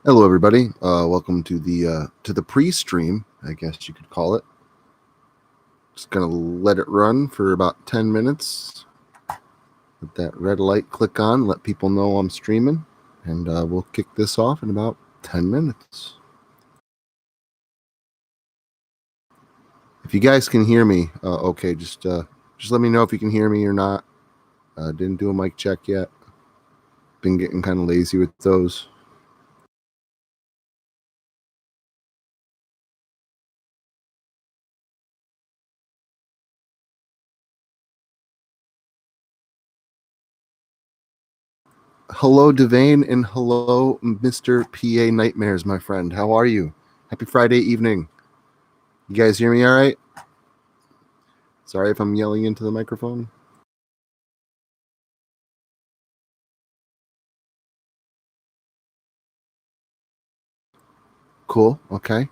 Hello, everybody. Welcome to the pre-stream, I guess you could call it. Just gonna let it run for about 10 minutes. Let that red light click on, let people know I'm streaming, and we'll kick this off in about 10 minutes. If you guys can hear me, okay, just let me know if you can hear me or not. Didn't do a mic check yet. Been getting kind of lazy with those. Hello, Devane, and hello, Mr. PA Nightmares, my friend. How are you? Happy Friday evening. You guys hear me all right? Sorry if I'm yelling into the microphone. Cool. Okay.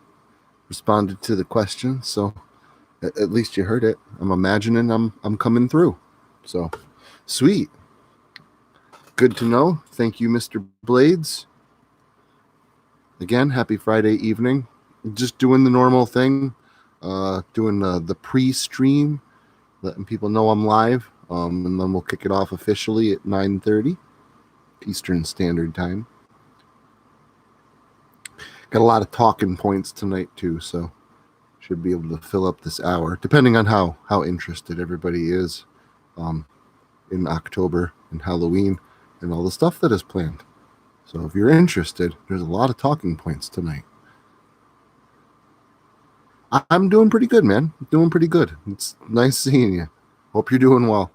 Responded to the question, so at least you heard it. I'm imagining I'm coming through. So sweet. Good to know. Thank you, Mr. Blades. Again, happy Friday evening. Just doing the normal thing. Doing the pre-stream, letting people know I'm live. And then we'll kick it off officially at 9:30 Eastern Standard Time. Got a lot of talking points tonight too, so should be able to fill up this hour, depending on how interested everybody is in October and Halloween and all the stuff that is planned. So if you're interested, there's a lot of talking points tonight. I'm doing pretty good, man. Doing pretty good. It's nice seeing you. Hope you're doing well.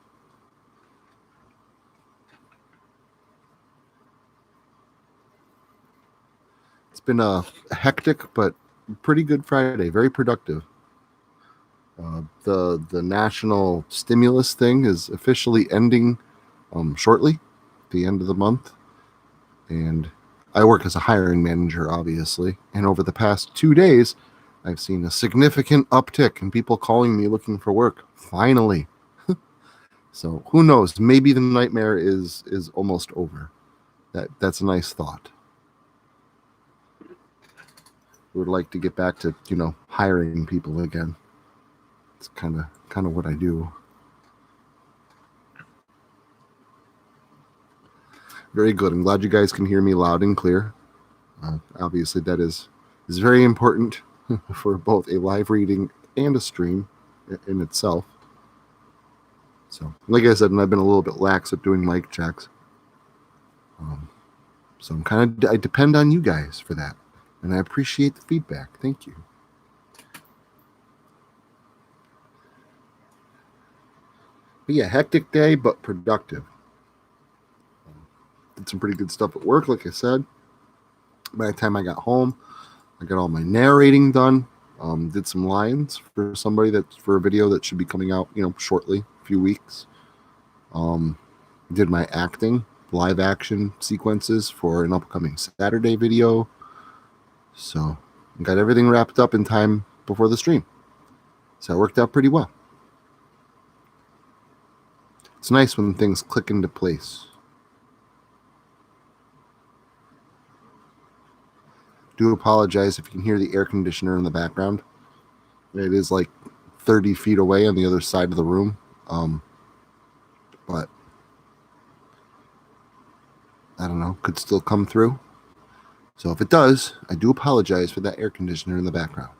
It's been a hectic but pretty good Friday. Very productive. The national stimulus thing is officially ending shortly, the end of the month, and I work as a hiring manager, obviously. And over the past 2 days, I've seen a significant uptick in people calling me looking for work. Finally. So who knows? Maybe the nightmare is almost over. That's a nice thought. Would like to get back to hiring people again. It's kind of what I do. Very good. I'm glad you guys can hear me loud and clear. Obviously, that is very important for both a live reading and a stream in itself. So, like I said, and I've been a little bit lax at doing mic checks. So I depend on you guys for that, and I appreciate the feedback. Thank you. But yeah, hectic day, but productive. Did some pretty good stuff at work, like I said. By the time I got home, I got all my narrating done. Did some lines for somebody for a video that should be coming out, shortly, a few weeks. Did my acting, live action sequences for an upcoming Saturday video. So got everything wrapped up in time before the stream. So it worked out pretty well. It's nice when things click into place. Do apologize if you can hear the air conditioner in the background. It is like 30 feet away on the other side of the room. But I don't know, could still come through. So if it does, I do apologize for that air conditioner in the background.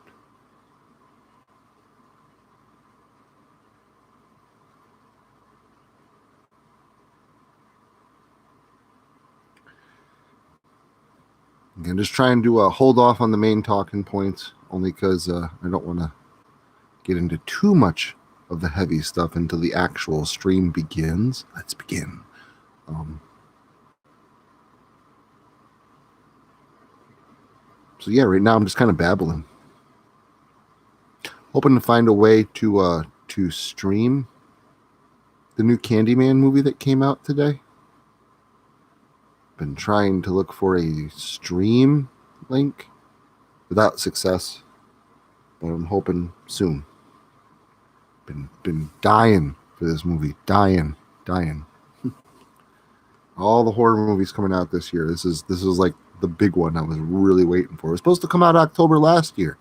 Again, just trying to hold off on the main talking points, only because I don't want to get into too much of the heavy stuff until the actual stream begins. Let's begin. So yeah, right now I'm just kind of babbling. Hoping to find a way to stream the new Candyman movie that came out today. Been trying to look for a stream link without success, but I'm hoping soon. Been dying for this movie. Dying. All the horror movies coming out this year. This is like the big one I was really waiting for. It was supposed to come out October last year.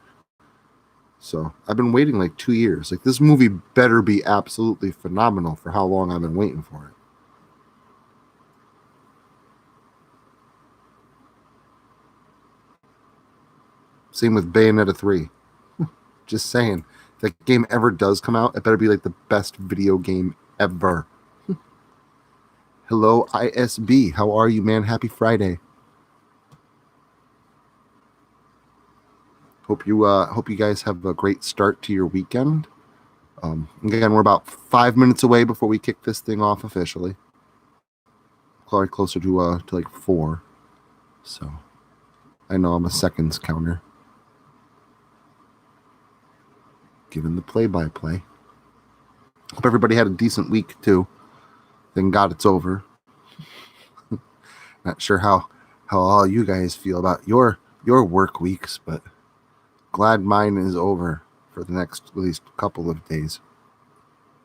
So I've been waiting like 2 years. Like, this movie better be absolutely phenomenal for how long I've been waiting for it. Same with Bayonetta 3. Just saying. If that game ever does come out, it better be like the best video game ever. Hello, ISB. How are you, man? Happy Friday. Hope you guys have a great start to your weekend. Again, we're about 5 minutes away before we kick this thing off officially. Probably closer to like 4. So I know I'm a seconds counter. Given the play-by-play. Hope everybody had a decent week too. Thank God it's over. Not sure how all you guys feel about your work weeks, but glad mine is over for the next at least couple of days.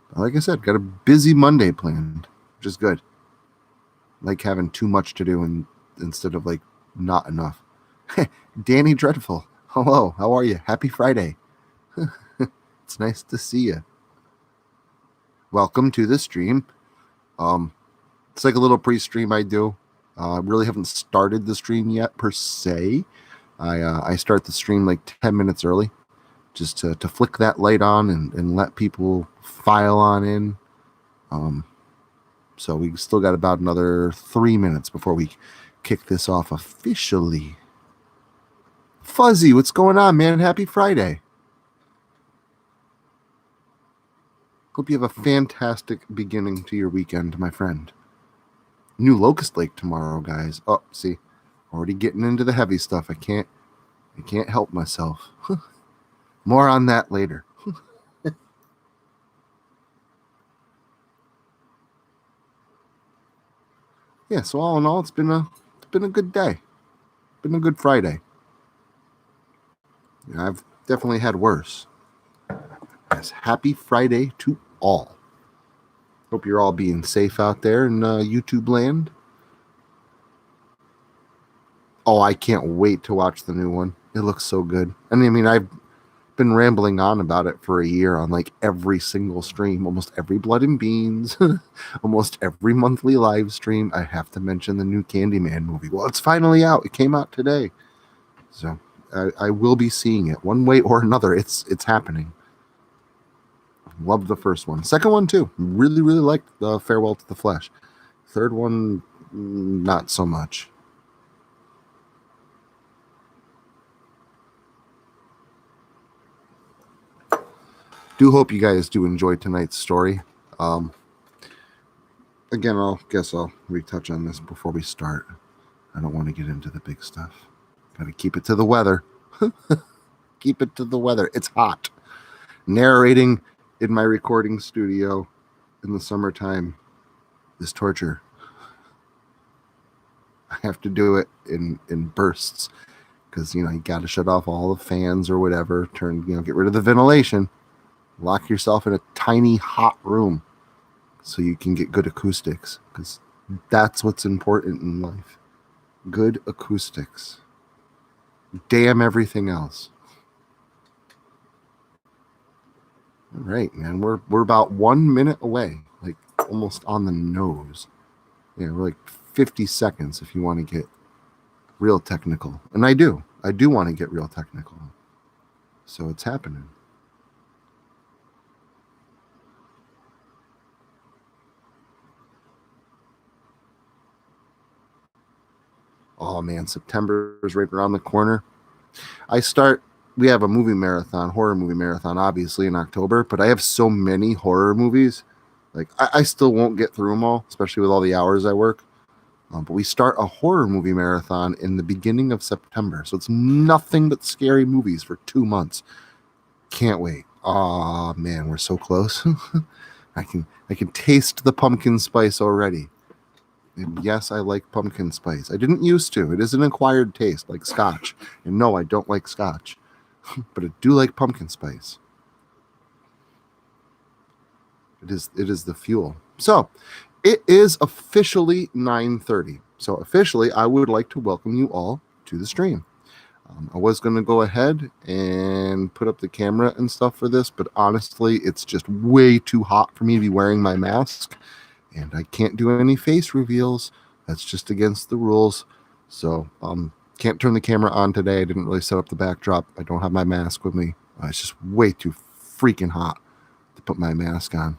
But like I said, got a busy Monday planned, which is good. Like having too much to do instead of like not enough. Danny Dreadful, hello, how are you? Happy Friday. It's nice to see you. Welcome to the stream. It's like a little pre-stream I do. Really haven't started the stream yet per se. I start the stream like 10 minutes early, just to flick that light on and let people file on in. So we still got about another 3 minutes before we kick this off officially. Fuzzy, what's going on, man? Happy Friday. Hope you have a fantastic beginning to your weekend, my friend. New Locust Lake tomorrow, guys. Oh, see, already getting into the heavy stuff. I can't help myself. More on that later. Yeah, so all in all, it's been a good day. Been a good Friday. Yeah, I've definitely had worse. Yes, happy Friday to all. Hope you're all being safe out there in YouTube land. Oh, I can't wait to watch the new one. It looks so good. And I mean, I've been rambling on about it for a year on like every single stream, almost every Blood and Beans, almost every monthly live stream. I have to mention the new Candyman movie. Well, it's finally out. It came out today. So I will be seeing it one way or another. It's happening. Loved the first one. Second one too. Really, really liked the Farewell to the Flesh. Third one, not so much. Do hope you guys do enjoy tonight's story. Again, I'll retouch on this before we start. I don't want to get into the big stuff. Got to keep it to the weather. Keep it to the weather. It's hot. Narrating in my recording studio in the summertime is torture. I have to do it in bursts because, you got to shut off all the fans or whatever, get rid of the ventilation, lock yourself in a tiny hot room so you can get good acoustics, because that's what's important in life. Good acoustics. Damn everything else. All right, man. We're about 1 minute away, like almost on the nose. Yeah, we're like 50 seconds if you want to get real technical. And I do want to get real technical. So it's happening. Oh man, September is right around the corner. We have a movie marathon, horror movie marathon, obviously in October, but I have so many horror movies. Like I still won't get through them all, especially with all the hours I work. But we start a horror movie marathon in the beginning of September. So it's nothing but scary movies for 2 months. Can't wait. Oh man, we're so close. I can taste the pumpkin spice already. And yes, I like pumpkin spice. I didn't used to. It is an acquired taste, like scotch. And no, I don't like scotch. But I do like pumpkin spice. It is the fuel. So, it is officially 9:30. So officially, I would like to welcome you all to the stream. I was going to go ahead and put up the camera and stuff for this, but honestly, it's just way too hot for me to be wearing my mask, and I can't do any face reveals. That's just against the rules. So, can't turn the camera on today. I didn't really set up the backdrop. I don't have my mask with me. It's just way too freaking hot to put my mask on.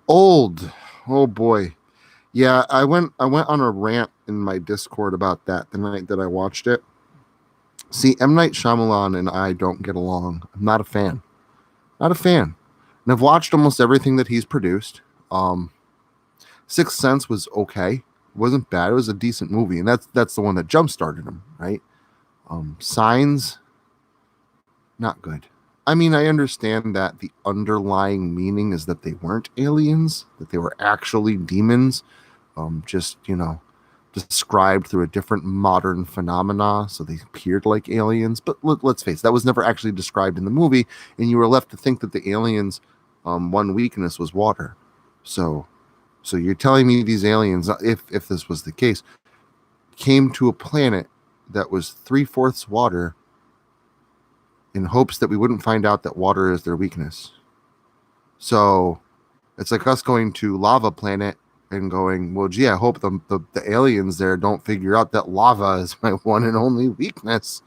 Old. Oh boy. Yeah, I went on a rant in my Discord about that the night that I watched it. See, M. Night Shyamalan and I don't get along. I'm not a fan. Not a fan. And I've watched almost everything that he's produced. Sixth Sense was okay. It wasn't bad. It was a decent movie, and that's the one that jump-started him, right? Signs, not good. I mean, I understand that the underlying meaning is that they weren't aliens, that they were actually demons, just, described through a different modern phenomena, so they appeared like aliens. But let's face it, that was never actually described in the movie, and you were left to think that the aliens' one weakness was water. So you're telling me these aliens, if this was the case, came to a planet that was 3/4 water in hopes that we wouldn't find out that water is their weakness. So it's like us going to Lava Planet and going, well, gee, I hope the aliens there don't figure out that lava is my one and only weakness.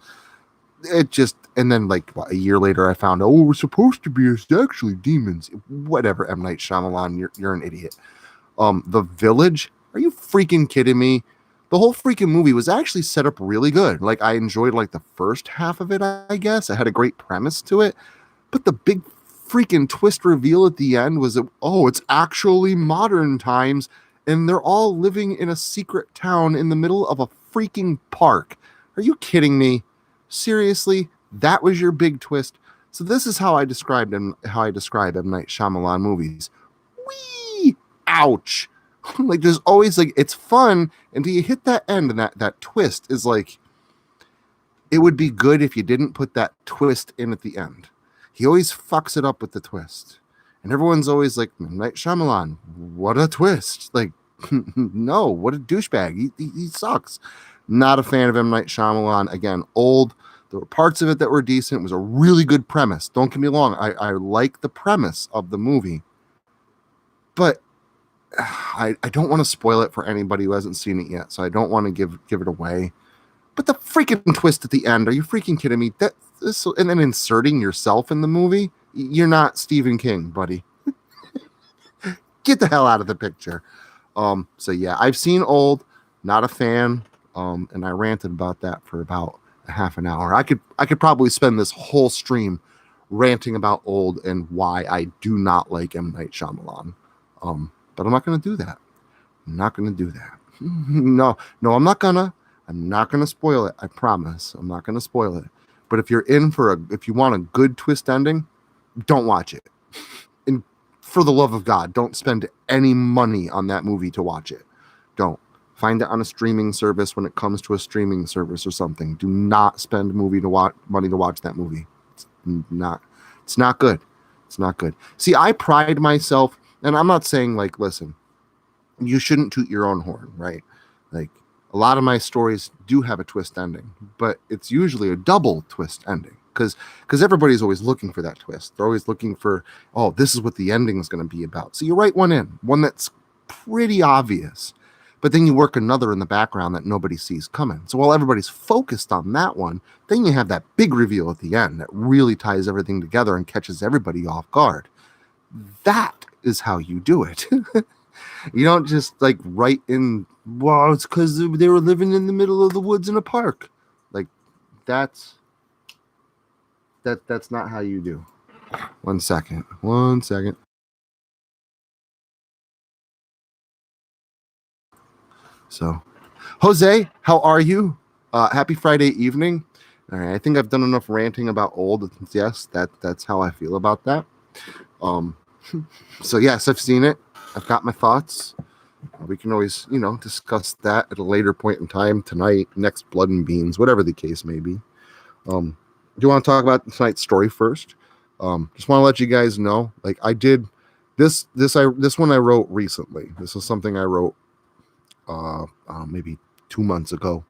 It just, and then like a year later, I found, we're supposed to be actually demons. Whatever, M. Night Shyamalan, you're an idiot. The Village, are you freaking kidding me? The whole freaking movie was actually set up really good. Like, I enjoyed like the first half of it, I guess. It had a great premise to it. But the big freaking twist reveal at the end was that, it's actually modern times, and they're all living in a secret town in the middle of a freaking park. Are you kidding me? Seriously? That was your big twist? So this is how I describe M. Night Shyamalan movies. Whee! Ouch! Like, there's always, like, it's fun until you hit that end, and that twist is like, it would be good if you didn't put that twist in at the end. He always fucks it up with the twist. And everyone's always like, M. Night Shyamalan, what a twist. Like, no, what a douchebag. He sucks. Not a fan of M. Night Shyamalan. Again, old. There were parts of it that were decent. It was a really good premise. Don't get me wrong. I like the premise of the movie. But I don't want to spoil it for anybody who hasn't seen it yet, so I don't want to give it away. But the freaking twist at the end, are you freaking kidding me? And then inserting yourself in the movie? You're not Stephen King, buddy. Get the hell out of the picture. So yeah, I've seen Old, not a fan, and I ranted about that for about a half an hour. I could probably spend this whole stream ranting about Old and why I do not like M. Night Shyamalan. But I'm not going to do that. I'm not going to do that. No, I'm not gonna. I'm not going to spoil it. I promise. I'm not going to spoil it. But if you're if you want a good twist ending, don't watch it. And for the love of God, don't spend any money on that movie to watch it. Don't. Find it on a streaming service when it comes to a streaming service or something. Do not spend money to watch that movie. It's not good. It's not good. See, I pride myself, and I'm not saying, like, listen, you shouldn't toot your own horn, right? Like, a lot of my stories do have a twist ending, but it's usually a double twist ending because everybody's always looking for that twist. They're always looking for, this is what the ending is going to be about. So you write one that's pretty obvious, but then you work another in the background that nobody sees coming. So while everybody's focused on that one, then you have that big reveal at the end that really ties everything together and catches everybody off guard. That is how you do it. You don't just like write in, it's because they were living in the middle of the woods in a park. Like, that's not how you do. One second. So, Jose, how are you? Happy Friday evening. All right, I think I've done enough ranting about Old. Yes, that's how I feel about that. So yes, I've seen it. I've got my thoughts. We can always, discuss that at a later point in time, tonight, next Blood and Beans, whatever the case may be. Do you want to talk about tonight's story first? Just want to let you guys know, like, I did this one I wrote recently. This is something I wrote maybe 2 months ago.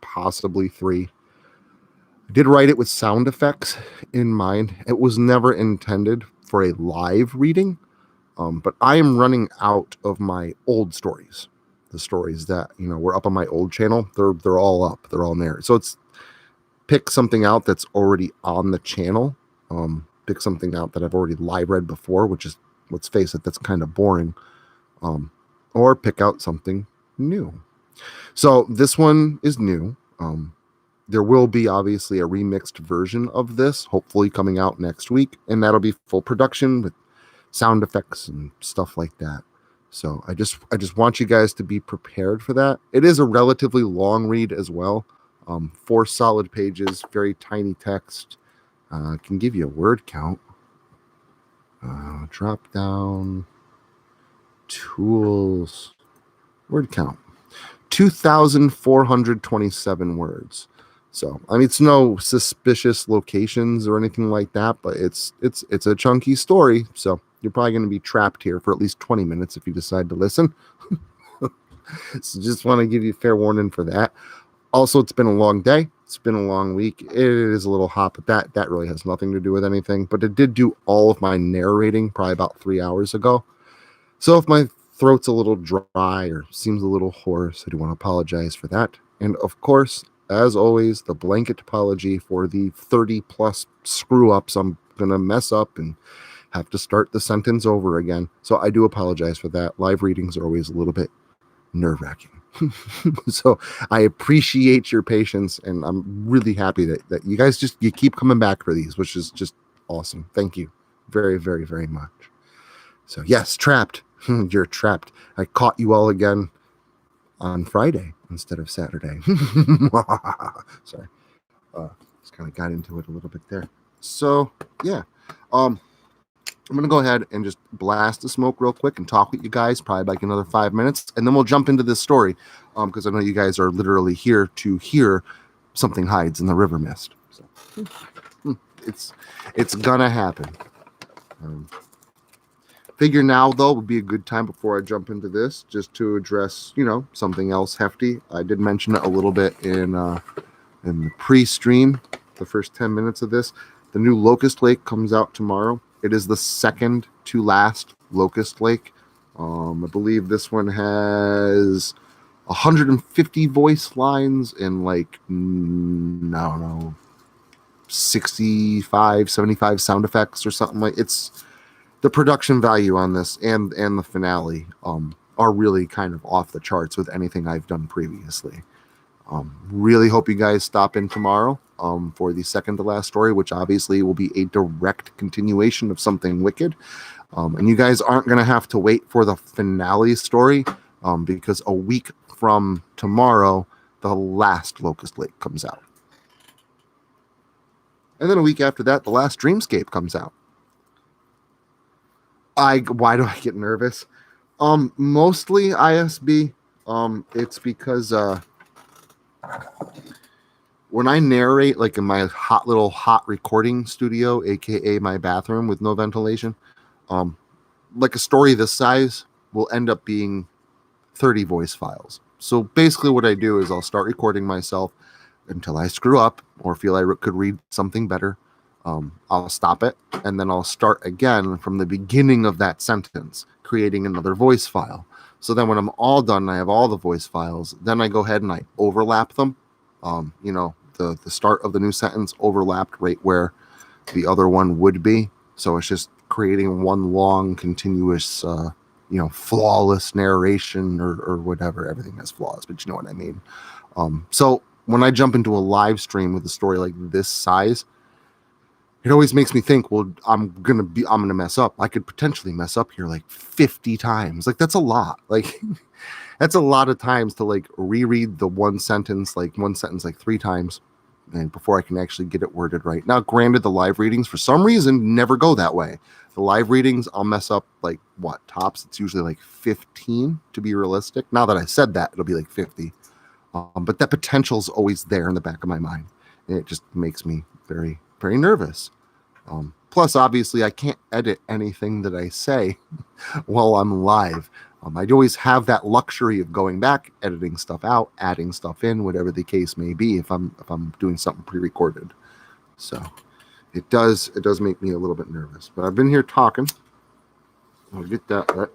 possibly 3. I did write it with sound effects in mind. It was never intended for a live reading, but I am running out of my old stories. The stories that, were up on my old channel, they're all up. They're all there. So it's pick something out that's already on the channel. Pick something out that I've already live read before, which is, let's face it, that's kind of boring. Or pick out something new. So this one is new. There will be obviously a remixed version of this, hopefully coming out next week, and that'll be full production with sound effects and stuff like that. So I just want you guys to be prepared for that. It is a relatively long read as well. 4 solid pages, very tiny text. I can give you a word count. Drop down, tools, word count, 2,427 words. So, I mean, it's no suspicious locations or anything like that, but it's a chunky story. So you're probably going to be trapped here for at least 20 minutes if you decide to listen. So just want to give you fair warning for that. Also, it's been a long day. It's been a long week. It is a little hot, but that really has nothing to do with anything. But it did do all of my narrating probably about 3 hours ago. So if my throat's a little dry or seems a little hoarse, I do want to apologize for that. And of course, as always, the blanket apology for the 30 plus screw ups I'm going to mess up and have to start the sentence over again. So I do apologize for that. Live readings are always a little bit nerve-wracking. So I appreciate your patience, and I'm really happy that you guys you keep coming back for these, which is just awesome. Thank you very, very, very much. So yes, trapped. You're trapped. I caught you all again on Friday instead of Saturday. Sorry. Just kind of got into it a little bit there. So yeah. I'm going to go ahead and just blast the smoke real quick and talk with you guys, probably like another 5 minutes, and then we'll jump into this story, because I know you guys are literally here to hear something hides in the river mist. So it's gonna happen. Figure now, though, would be a good time before I jump into this, just to address, something else hefty. I did mention it a little bit in the pre-stream, the first 10 minutes of this. The new Locust Lake comes out tomorrow. It is the second to last Locust Lake. I believe this one has 150 voice lines and 65, 75 sound effects or something like. It's the production value on this and the finale are really kind of off the charts with anything I've done previously. Really hope you guys stop in tomorrow for the second to last story, which obviously will be a direct continuation of something wicked. And you guys aren't going to have to wait for the finale story because a week from tomorrow, the last Locust Lake comes out. And then a week after that, the last Dreamscape comes out. Why do I get nervous? Mostly ISB. It's because when I narrate, like in my hot recording studio, aka my bathroom with no ventilation, like a story this size will end up being 30 voice files. So basically what I do is I'll start recording myself until I screw up or feel I could read something better. I'll stop it, and then I'll start again from the beginning of that sentence, creating another voice file. So then when I'm all done, I have all the voice files, then I go ahead and I overlap them. The start of the new sentence overlapped right where the other one would be. So it's just creating one long, continuous, flawless narration or whatever. Everything has flaws, but you know what I mean. So when I jump into a live stream with a story like this size, it always makes me think, well, I'm gonna mess up. I could potentially mess up here like 50 times. Like that's a lot. Like that's a lot of times to like reread the one sentence like 3 times, and before I can actually get it worded right. Now, granted, the live readings for some reason never go that way. The live readings, I'll mess up like tops. It's usually like 15 to be realistic. Now that I said that, it'll be like 50. But that potential is always there in the back of my mind, and it just makes me very, very nervous. Plus, obviously, I can't edit anything that I say while I'm live. I always have that luxury of going back, editing stuff out, adding stuff in, whatever the case may be, if I'm doing something pre-recorded. So it does make me a little bit nervous. But I've been here talking. I'll get that right.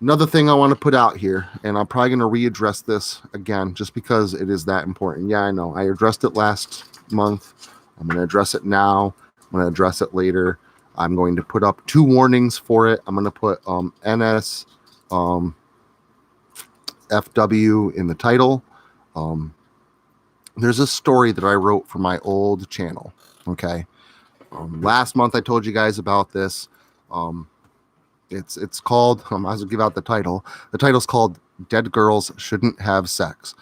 Another thing I want to put out here, and I'm probably going to readdress this again just because it is that important. Yeah, I know. I addressed it last month. I'm going to address it now. I'm going to address it later. I'm going to put up 2 warnings for it. I'm going to put NS FW in the title. There's a story that I wrote for my old channel. Okay. Last month I told you guys about this. It's called, I might as well give out the title. The title's called Dead Girls Shouldn't Have Sex.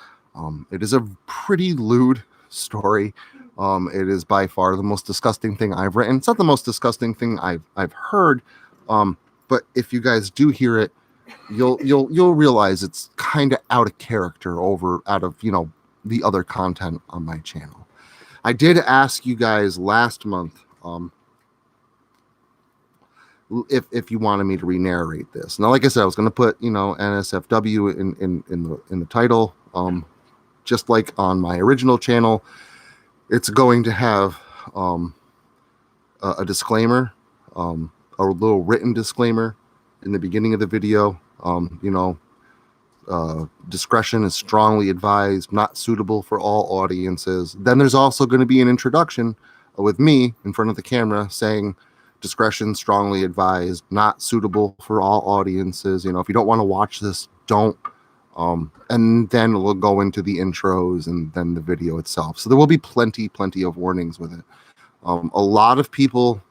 It is a pretty lewd story. It is by far the most disgusting thing I've written. It's not the most disgusting thing I've heard. But if you guys do hear it, you'll realize it's kind of out of character out of, the other content on my channel. I did ask you guys last month, if you wanted me to re-narrate this. Now, like I said, I was going to put, NSFW in the title. Just like on my original channel, it's going to have a disclaimer, a little written disclaimer in the beginning of the video. Discretion is strongly advised, not suitable for all audiences. Then there's also going to be an introduction with me in front of the camera saying, discretion strongly advised, not suitable for all audiences. If you don't want to watch this, don't. And then we'll go into the intros and then the video itself. So there will be plenty of warnings with it. A lot of people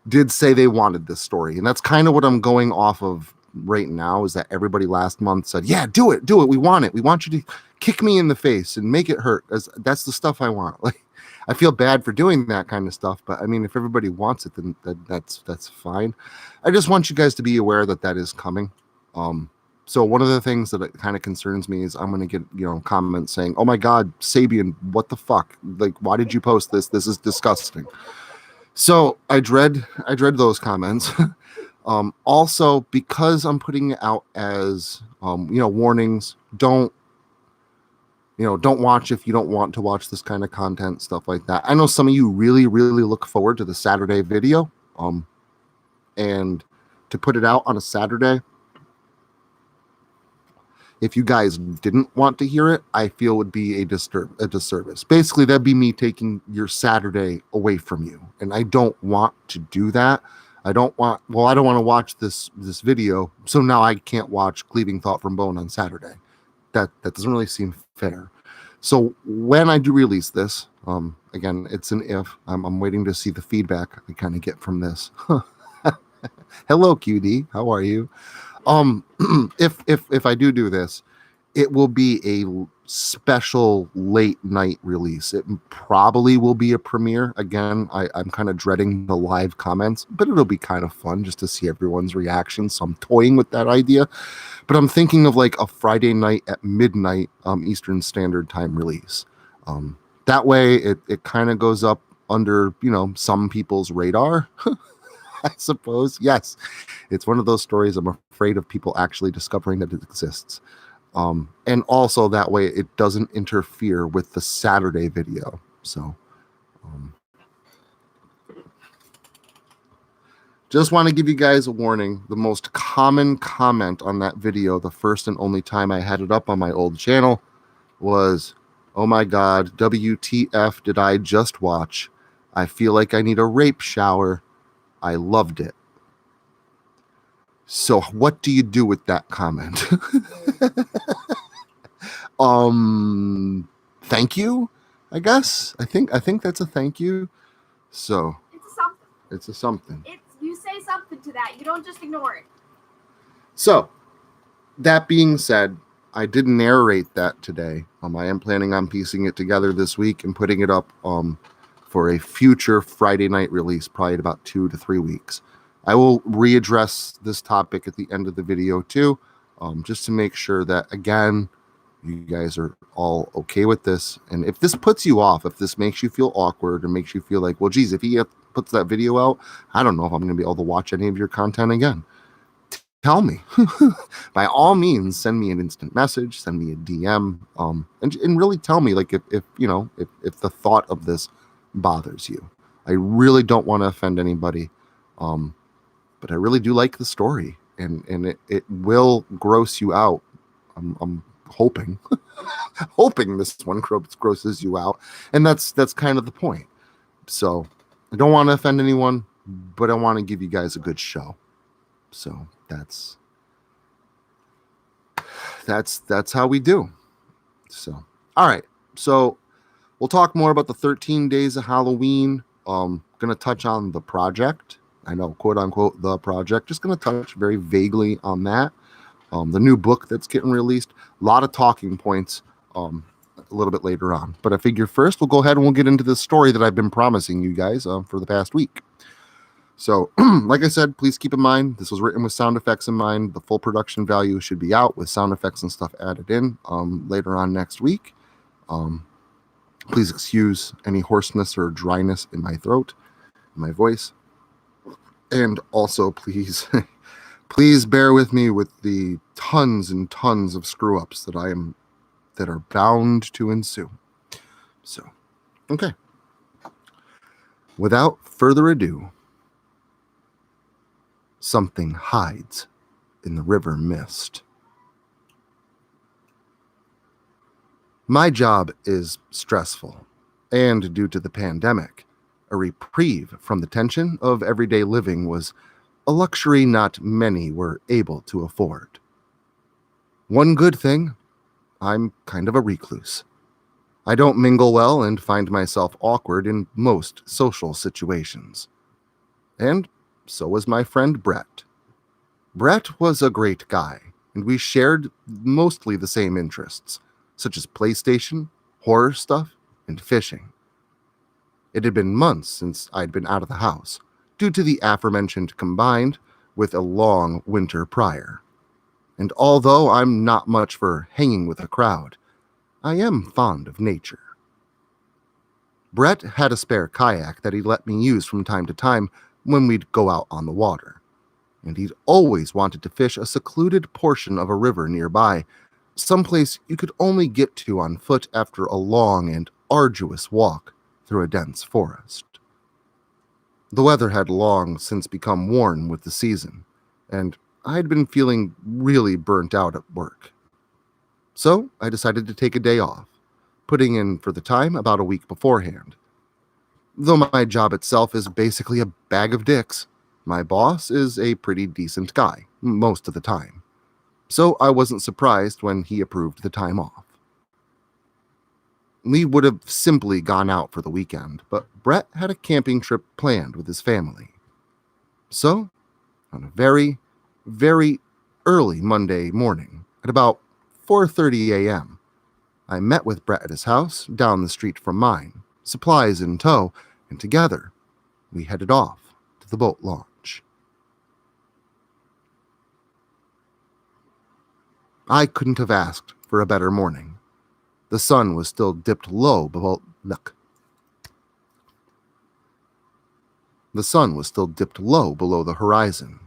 did say they wanted this story, and that's kind of what I'm going off of right now, is that everybody last month said, yeah, do it. We want it. We want you to kick me in the face and make it hurt. That's the stuff I want. Like, I feel bad for doing that kind of stuff, but I mean, if everybody wants it, then that's fine. I just want you guys to be aware that is coming. So one of the things that kind of concerns me is I'm going to get, comments saying, oh my God, Sabian, what the fuck? Like, why did you post this? This is disgusting. So I dread those comments. Also, because I'm putting it out as, warnings, don't watch if you don't want to watch this kind of content, stuff like that. I know some of you really, really look forward to the Saturday video. And to put it out on a Saturday, if you guys didn't want to hear it, I feel would be a disservice. Basically, that'd be me taking your Saturday away from you. And I don't want to do that. I don't want to watch this video, so now I can't watch Cleaving Thought from Bone on Saturday. That doesn't really seem fair. So when I do release this, again, it's an if. I'm waiting to see the feedback I kind of get from this. Hello, QD. How are you? If I do this, it will be a special late night release. It probably will be a premiere. Again, I'm kind of dreading the live comments, but it'll be kind of fun just to see everyone's reaction. So I'm toying with that idea, but I'm thinking of like a Friday night at midnight Eastern Standard Time release. That way it kind of goes up under, some people's radar. I suppose. Yes, it's one of those stories I'm afraid of people actually discovering that it exists. And also that way it doesn't interfere with the Saturday video. So just want to give you guys a warning. The most common comment on that video, the first and only time I had it up on my old channel, was, oh my God, WTF did I just watch? I feel like I need a rape shower. I loved it. So what do you do with that comment? Thank you, I guess. I think that's a thank you. So it's a something. You say something to that. You don't just ignore it. So that being said, I did narrate that today. I am planning on piecing it together this week and putting it up for a future Friday night release, probably in about 2 to 3 weeks. I will readdress this topic at the end of the video too, just to make sure that, again, you guys are all okay with this. And if this puts you off, if this makes you feel awkward or makes you feel like, well, geez, if he puts that video out, I don't know if I'm going to be able to watch any of your content again. tell me. By all means, send me an instant message, send me a DM, and really tell me, like, if you know, if the thought of this bothers you. I really don't want to offend anybody, but I really do like the story, and it will gross you out. I'm hoping, hoping this one grosses you out, and that's kind of the point. So I don't want to offend anyone, but I want to give you guys a good show. So that's how we do. So, all right. So we'll talk more about the 13 days of Halloween. Gonna touch on the project. I know, quote unquote, the project. Just gonna touch very vaguely on that. The new book that's getting released. A lot of talking points. A little bit later on. But I figure first we'll go ahead and we'll get into this story that I've been promising you guys for the past week. So, like I said, please keep in mind, this was written with sound effects in mind. The full production value should be out with sound effects and stuff added in later on next week. Please excuse any hoarseness or dryness in my throat, in my voice. And also, please, please bear with me with the tons and tons of screw-ups that are bound to ensue. So, okay. Without further ado, something hides in the river mist. My job is stressful, and due to the pandemic, a reprieve from the tension of everyday living was a luxury not many were able to afford. One good thing, I'm kind of a recluse. I don't mingle well and find myself awkward in most social situations. And so was my friend Brett. Brett was a great guy, and we shared mostly the same interests, such as PlayStation, horror stuff, and fishing. It had been months since I'd been out of the house, due to the aforementioned combined with a long winter prior. And although I'm not much for hanging with a crowd, I am fond of nature. Brett had a spare kayak that he let me use from time to time when we'd go out on the water, and he'd always wanted to fish a secluded portion of a river nearby, someplace you could only get to on foot after a long and arduous walk through a dense forest. The weather had long since become warm with the season, and I'd been feeling really burnt out at work. So I decided to take a day off, putting in for the time about a week beforehand. Though my job itself is basically a bag of dicks, my boss is a pretty decent guy, most of the time. So I wasn't surprised when he approved the time off. We would have simply gone out for the weekend, but Brett had a camping trip planned with his family. So, on a very, very early Monday morning, at about 4:30 a.m., I met with Brett at his house down the street from mine, supplies in tow, and together we headed off to the boat launch. I couldn't have asked for a better morning. The sun was still dipped low below the horizon,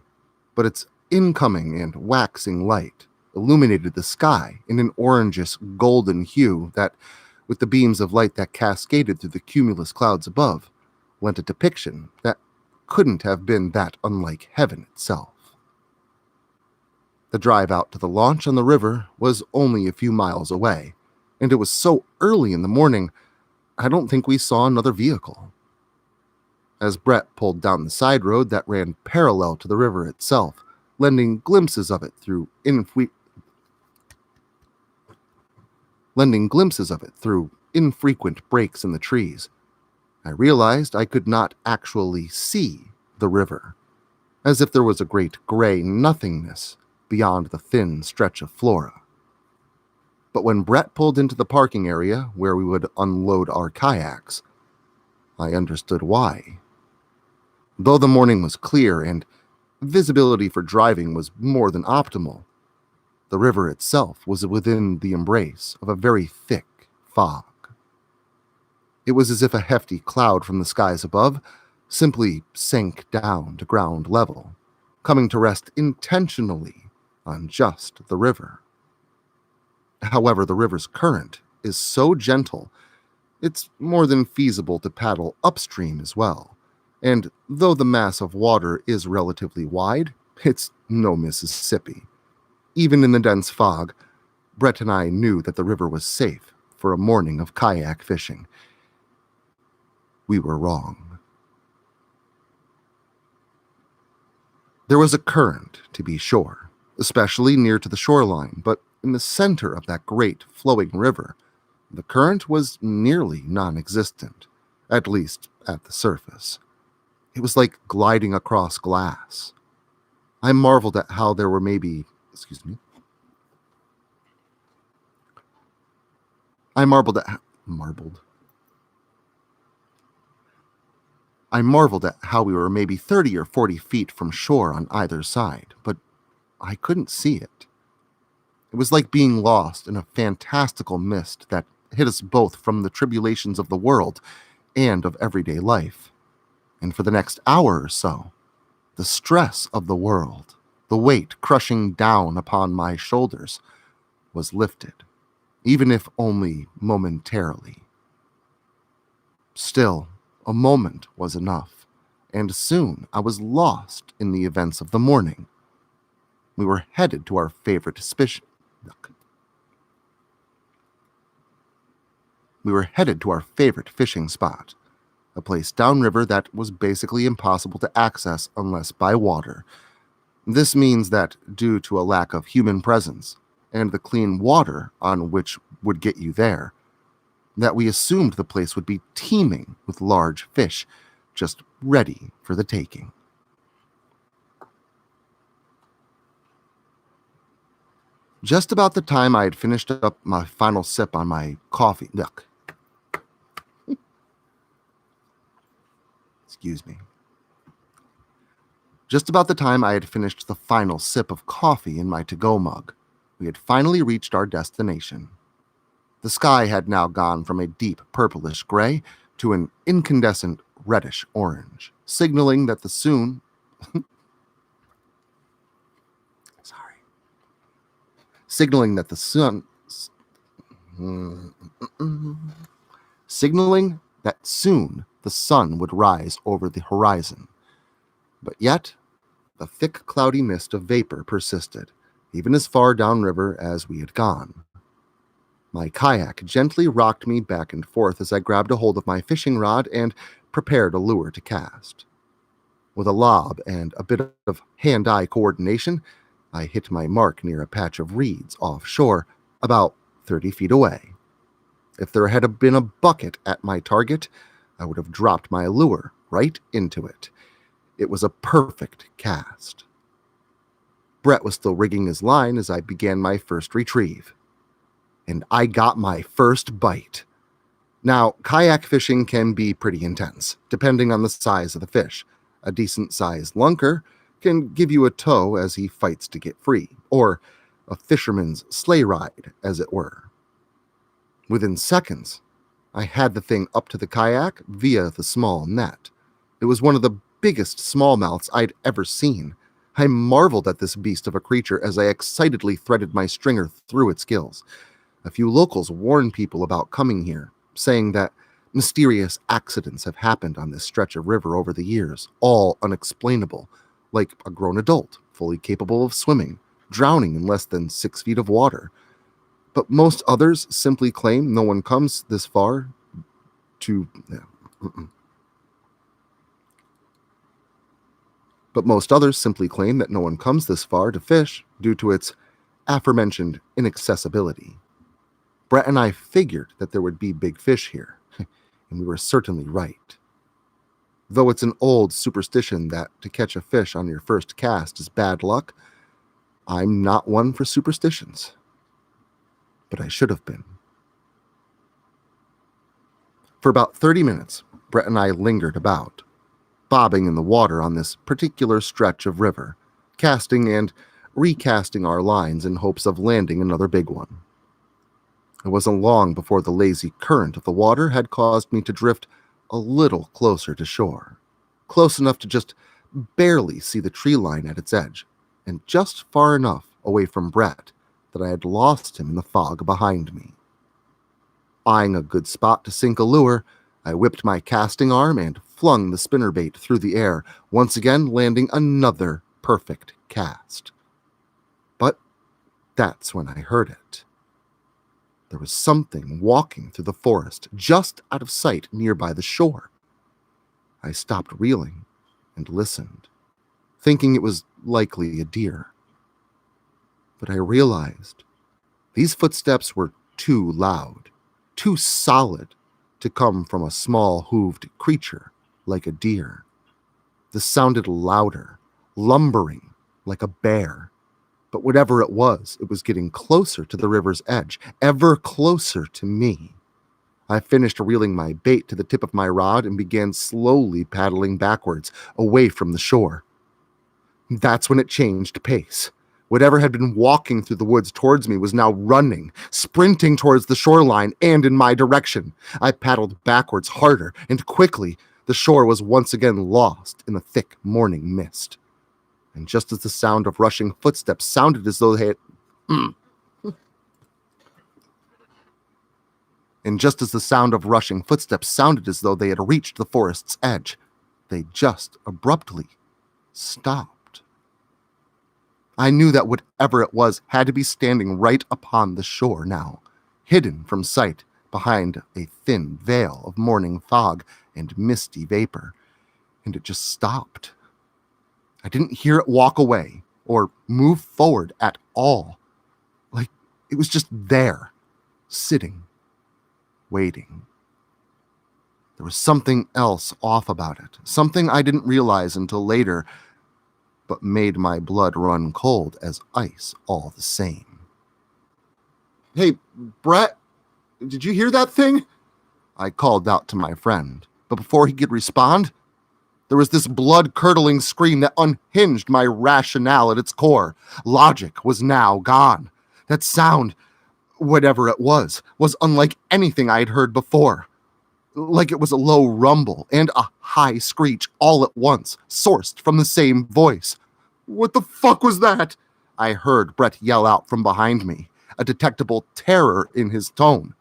but its incoming and waxing light illuminated the sky in an orangish golden hue that, with the beams of light that cascaded through the cumulus clouds above, lent a depiction that couldn't have been that unlike heaven itself. The drive out to the launch on the river was only a few miles away, and it was so early in the morning, I don't think we saw another vehicle. As Brett pulled down the side road that ran parallel to the river itself, lending glimpses of it through infrequent breaks in the trees, I realized I could not actually see the river, as if there was a great gray nothingness beyond the thin stretch of flora. But when Brett pulled into the parking area where we would unload our kayaks, I understood why. Though the morning was clear and visibility for driving was more than optimal, the river itself was within the embrace of a very thick fog. It was as if a hefty cloud from the skies above simply sank down to ground level, coming to rest intentionally on just the river. However, the river's current is so gentle, it's more than feasible to paddle upstream as well. And though the mass of water is relatively wide, it's no Mississippi. Even in the dense fog, Brett and I knew that the river was safe for a morning of kayak fishing. We were wrong. There was a current, to be sure, especially near to the shoreline, but in the center of that great flowing river, the current was nearly non-existent, at least at the surface. It was like gliding across glass. I marveled at how there were I marveled at how we were maybe 30 or 40 feet from shore on either side, but I couldn't see it. It was like being lost in a fantastical mist that hid us both from the tribulations of the world and of everyday life. And for the next hour or so, the stress of the world, the weight crushing down upon my shoulders, was lifted, even if only momentarily. Still, a moment was enough, and soon I was lost in the events of the morning. We were headed to our favorite fishing spot, a place downriver that was basically impossible to access unless by water. This means that due to a lack of human presence and the clean water on which would get you there, that we assumed the place would be teeming with large fish, just ready for the taking. Just about the time I had finished up my final sip on my coffee, Just about the time I had finished the final sip of coffee in my to-go mug, we had finally reached our destination. The sky had now gone from a deep purplish gray to an incandescent reddish orange, signaling that the sun would rise over the horizon. But yet, the thick cloudy mist of vapor persisted, even as far downriver as we had gone. My kayak gently rocked me back and forth as I grabbed a hold of my fishing rod and prepared a lure to cast. With a lob and a bit of hand-eye coordination, I hit my mark near a patch of reeds offshore, about 30 feet away. If there had been a bucket at my target, I would have dropped my lure right into it. It was a perfect cast. Brett was still rigging his line as I began my first retrieve. And I got my first bite. Now, kayak fishing can be pretty intense, depending on the size of the fish. A decent-sized lunker can give you a tow as he fights to get free, or a fisherman's sleigh ride, as it were. Within seconds, I had the thing up to the kayak via the small net. It was one of the biggest smallmouths I'd ever seen. I marveled at this beast of a creature as I excitedly threaded my stringer through its gills. A few locals warned people about coming here, saying that mysterious accidents have happened on this stretch of river over the years, all unexplainable, like a grown adult, fully capable of swimming, drowning in less than 6 feet of water. But most others simply claim no one comes this far to... But most others simply claim that no one comes this far to fish due to its aforementioned inaccessibility. Brett and I figured that there would be big fish here, and we were certainly right. Though it's an old superstition that to catch a fish on your first cast is bad luck, I'm not one for superstitions. But I should have been. For about 30 minutes, Brett and I lingered about, bobbing in the water on this particular stretch of river, casting and recasting our lines in hopes of landing another big one. It wasn't long before the lazy current of the water had caused me to drift a little closer to shore, close enough to just barely see the tree line at its edge, and just far enough away from Brett that I had lost him in the fog behind me. Eyeing a good spot to sink a lure, I whipped my casting arm and flung the spinnerbait through the air, once again landing another perfect cast. But that's when I heard it. There was something walking through the forest just out of sight nearby the shore. I stopped reeling and listened, thinking it was likely a deer. But I realized these footsteps were too loud, too solid to come from a small hooved creature like a deer. This sounded louder, lumbering like a bear. But whatever it was getting closer to the river's edge, ever closer to me. I finished reeling my bait to the tip of my rod and began slowly paddling backwards, away from the shore. That's when it changed pace. Whatever had been walking through the woods towards me was now running, sprinting towards the shoreline and in my direction. I paddled backwards harder, and quickly the shore was once again lost in the thick morning mist. And just as the sound of rushing footsteps sounded as though they had... And just as the sound of rushing footsteps sounded as though they had reached the forest's edge, they just abruptly stopped. I knew that whatever it was had to be standing right upon the shore now, hidden from sight behind a thin veil of morning fog and misty vapor, and it just stopped. I didn't hear it walk away or move forward at all. Like it was just there, sitting, waiting. There was something else off about it, something I didn't realize until later, but made my blood run cold as ice all the same. "Hey, Brett, did you hear that thing?" I called out to my friend, but before he could respond, there was this blood-curdling scream that unhinged my rationale at its core. Logic was now gone. That sound, whatever it was unlike anything I had heard before. Like it was a low rumble and a high screech all at once, sourced from the same voice. "What the fuck was that?" I heard Brett yell out from behind me, a detectable terror in his tone.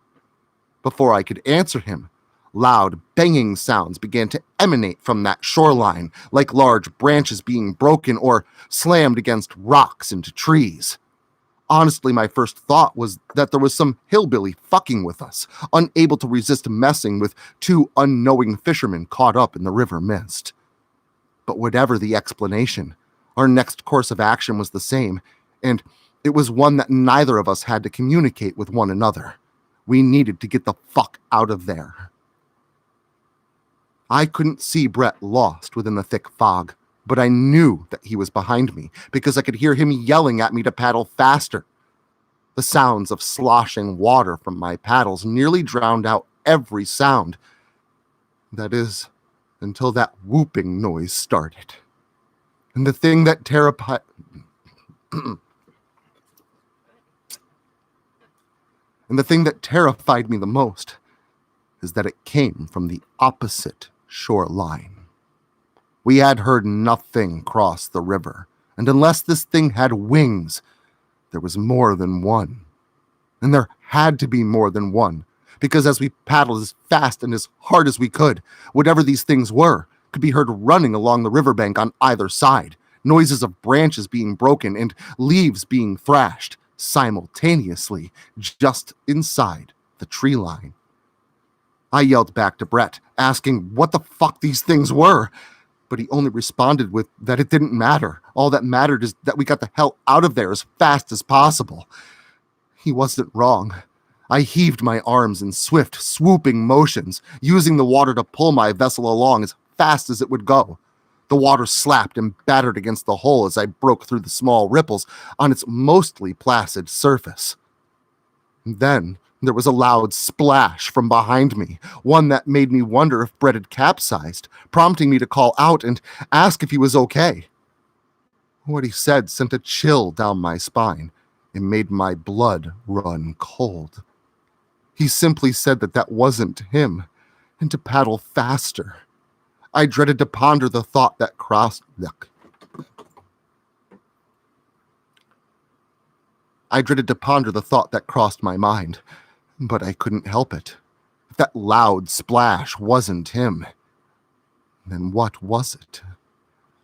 Before I could answer him, loud banging sounds began to emanate from that shoreline, like large branches being broken or slammed against rocks and trees. Honestly, my first thought was that there was some hillbilly fucking with us, unable to resist messing with two unknowing fishermen caught up in the river mist. But whatever the explanation, our next course of action was the same, and it was one that neither of us had to communicate with one another. We needed to get the fuck out of there. I couldn't see Brett lost within the thick fog, but I knew that he was behind me because I could hear him yelling at me to paddle faster. The sounds of sloshing water from my paddles nearly drowned out every sound. That is, until that whooping noise started. And the thing that terrified... And the thing that terrified me the most is that it came from the opposite shoreline. We had heard nothing cross the river, and unless this thing had wings, there was more than one. And there had to be more than one, because as we paddled as fast and as hard as we could, whatever these things were could be heard running along the riverbank on either side, noises of branches being broken and leaves being thrashed simultaneously just inside the tree line. I yelled back to Brett, asking what the fuck these things were, but he only responded with that it didn't matter. All that mattered is that we got the hell out of there as fast as possible. He wasn't wrong. I heaved my arms in swift, swooping motions, using the water to pull my vessel along as fast as it would go. The water slapped and battered against the hull as I broke through the small ripples on its mostly placid surface. Then there was a loud splash from behind me, one that made me wonder if Brett had capsized, prompting me to call out and ask if he was okay. What he said sent a chill down my spine and made my blood run cold. He simply said that wasn't him, and to paddle faster. I dreaded to ponder the thought that crossed... I dreaded to ponder the thought that crossed my mind, but I couldn't help it. If that loud splash wasn't him, then what was it?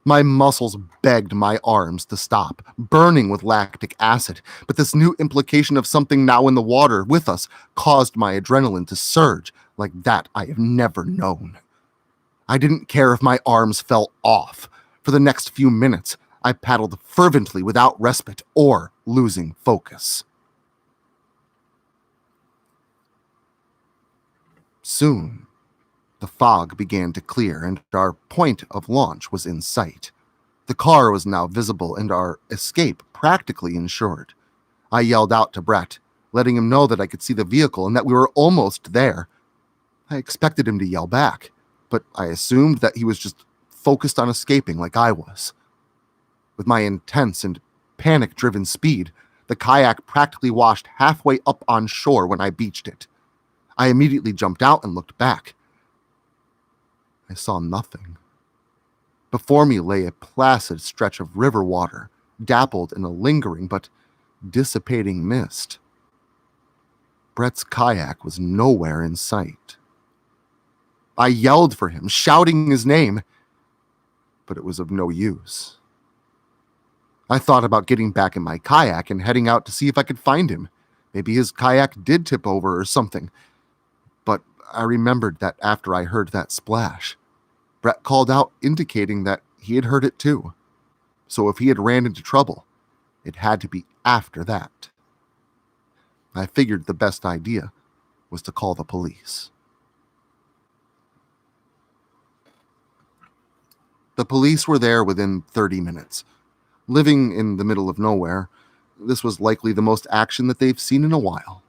My muscles begged my arms to stop, burning with lactic acid, but this new implication of something now in the water with us caused my adrenaline to surge like that I have never known. I didn't care if my arms fell off. For the next few minutes, I paddled fervently without respite or losing focus. Soon, the fog began to clear and our point of launch was in sight. The car was now visible and our escape practically ensured. I yelled out to Brett, letting him know that I could see the vehicle and that we were almost there. I expected him to yell back, but I assumed that he was just focused on escaping like I was. With my intense and panic-driven speed, the kayak practically washed halfway up on shore when I beached it. I immediately jumped out and looked back. I saw nothing. Before me lay a placid stretch of river water, dappled in a lingering but dissipating mist. Brett's kayak was nowhere in sight. I yelled for him, shouting his name, but it was of no use. I thought about getting back in my kayak and heading out to see if I could find him. Maybe his kayak did tip over or something. But I remembered that after I heard that splash, Brett called out indicating that he had heard it too. So if he had ran into trouble, it had to be after that. I figured the best idea was to call the police. The police were there within 30 minutes. Living in the middle of nowhere, this was likely the most action that they've seen in a while.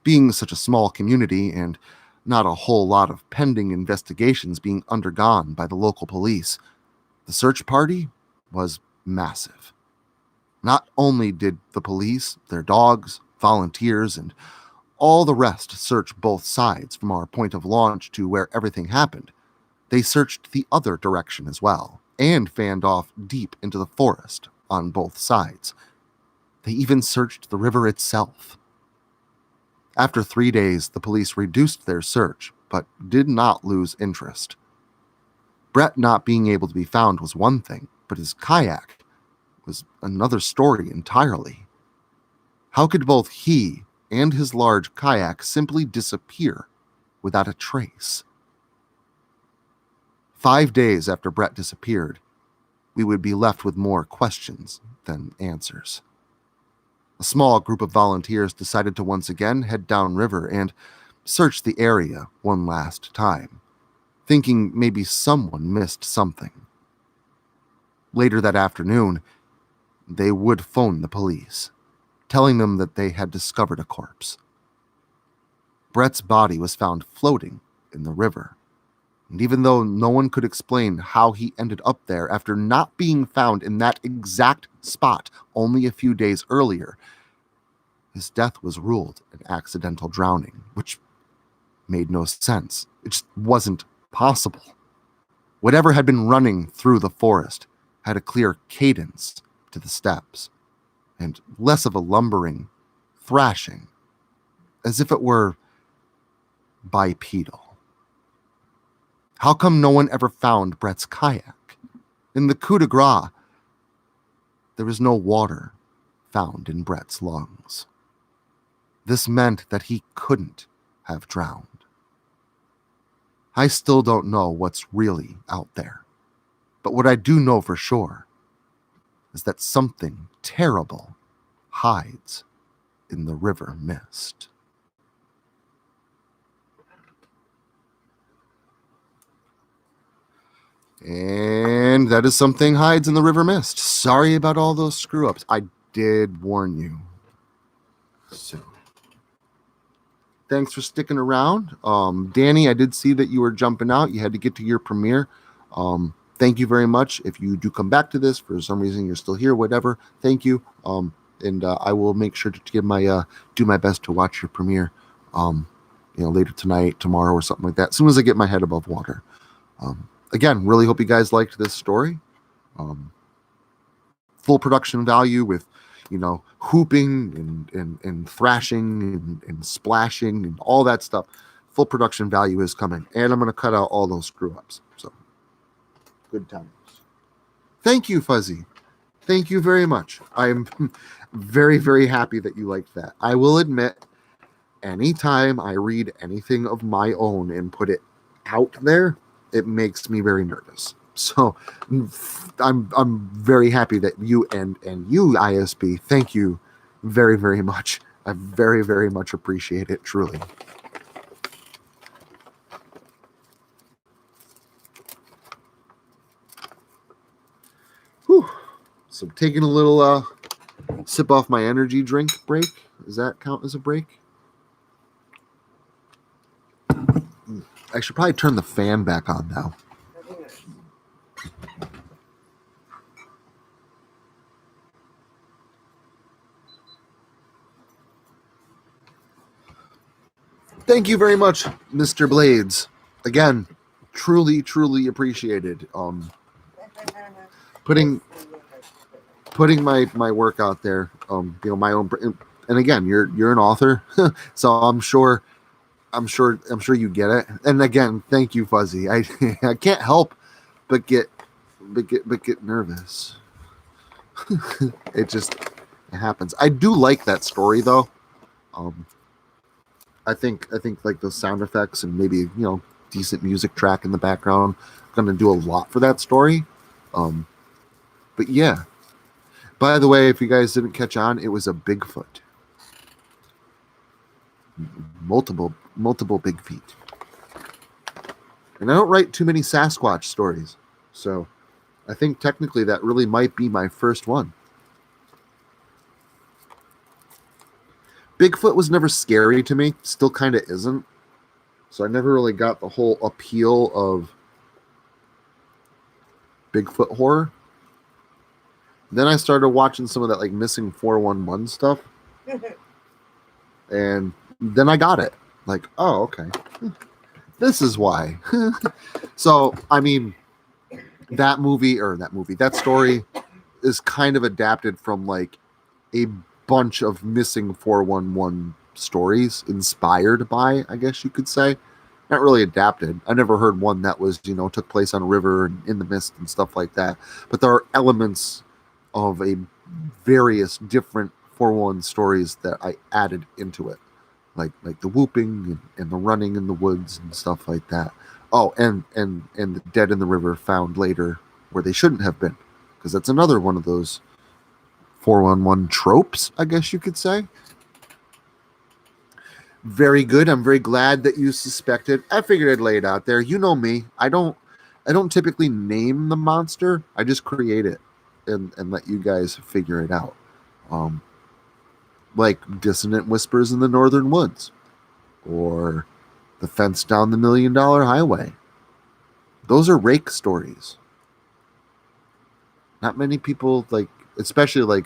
Being such a small community and not a whole lot of pending investigations being undergone by the local police, the search party was massive. Not only did the police, their dogs, volunteers, and all the rest search both sides from our point of launch to where everything happened, they searched the other direction as well, and fanned off deep into the forest on both sides. They even searched the river itself. After 3 days, the police reduced their search, but did not lose interest. Brett not being able to be found was one thing, but his kayak was another story entirely. How could both he and his large kayak simply disappear without a trace? 5 days after Brett disappeared, we would be left with more questions than answers. A small group of volunteers decided to once again head downriver and search the area one last time, thinking maybe someone missed something. Later that afternoon, they would phone the police, telling them that they had discovered a corpse. Brett's body was found floating in the river. And even though no one could explain how he ended up there after not being found in that exact spot only a few days earlier, his death was ruled an accidental drowning, which made no sense. It just wasn't possible. Whatever had been running through the forest had a clear cadence to the steps, and less of a lumbering, thrashing, as if it were bipedal. How come no one ever found Brett's kayak? In the coup de grace, there was no water found in Brett's lungs. This meant that he couldn't have drowned. I still don't know what's really out there, but what I do know for sure is that something terrible hides in the river mist. And that is something hides in the river mist. Sorry about all those screw-ups. I did warn you. So, thanks for sticking around. Danny, I did see that you were jumping out. You had to get to your premiere. Thank you very much. If you do come back to this, for some reason you're still here, whatever, thank you. And I will make sure to give my do my best to watch your premiere, later tonight, tomorrow, or something like that. As soon as I get my head above water. again, really hope you guys liked this story. Full production value with, hooping and thrashing and splashing and all that stuff. Full production value is coming. And I'm going to cut out all those screw ups. So good times. Thank you, Fuzzy. Thank you very much. I'm very, very happy that you liked that. I will admit, anytime I read anything of my own and put it out there, it makes me very nervous. So I'm very happy that you and you, ISB, thank you very, very much. I very, very much appreciate it, truly. Whew. So taking a little sip off my energy drink break. Does that count as a break? I should probably turn the fan back on now. Thank you very much, Mr. Blades. Again, truly, truly appreciated. Putting my work out there. My own. And again, you're an author, so I'm sure you get it. And again, thank you, Fuzzy. I can't help but get nervous. It happens. I do like that story though. I think like those sound effects and maybe decent music track in the background going to do a lot for that story. But yeah. By the way, if you guys didn't catch on, it was a Bigfoot. Multiple big feet. And I don't write too many Sasquatch stories, so I think technically that really might be my first one. Bigfoot was never scary to me, still kind of isn't. So I never really got the whole appeal of Bigfoot horror. Then I started watching some of that like missing 411 stuff. And then I got it. Like, oh, okay. This is why. So, I mean, that story is kind of adapted from like a bunch of missing 411 stories inspired by, I guess you could say. Not really adapted. I never heard one that was, took place on a river and in the mist and stuff like that. But there are elements of a various different 411 stories that I added into it. Like the whooping and the running in the woods and stuff like that. Oh, and the dead in the river found later where they shouldn't have been. Because that's another one of those 411 tropes, I guess you could say. Very good. I'm very glad that you suspected. I figured I'd lay it out there. You know me. I don't typically name the monster. I just create it and let you guys figure it out. Like Dissonant Whispers in the Northern Woods, or The Fence Down the $1 Million Highway. Those are rake stories. Not many people especially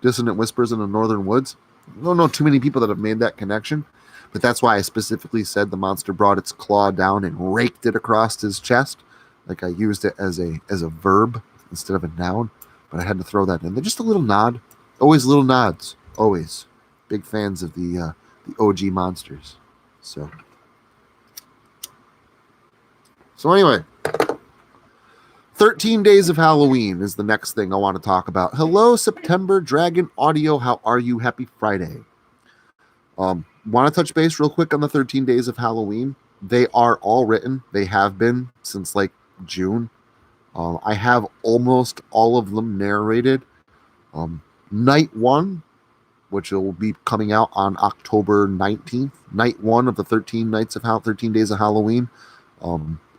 Dissonant Whispers in the Northern Woods. I don't know too many people that have made that connection, but that's why I specifically said the monster brought its claw down and raked it across his chest. Like I used it as a verb instead of a noun, but I had to throw that in there. Just a little nod. Always little nods. Always. Big fans of the OG monsters. So anyway, 13 Days of Halloween is the next thing I want to talk about. Hello, September Dragon Audio. How are you? Happy Friday. Want to touch base real quick on the 13 Days of Halloween? They are all written. They have been since June. I have almost all of them narrated. Night 1, which will be coming out on October 19th. Night 1 of the 13 Days of Halloween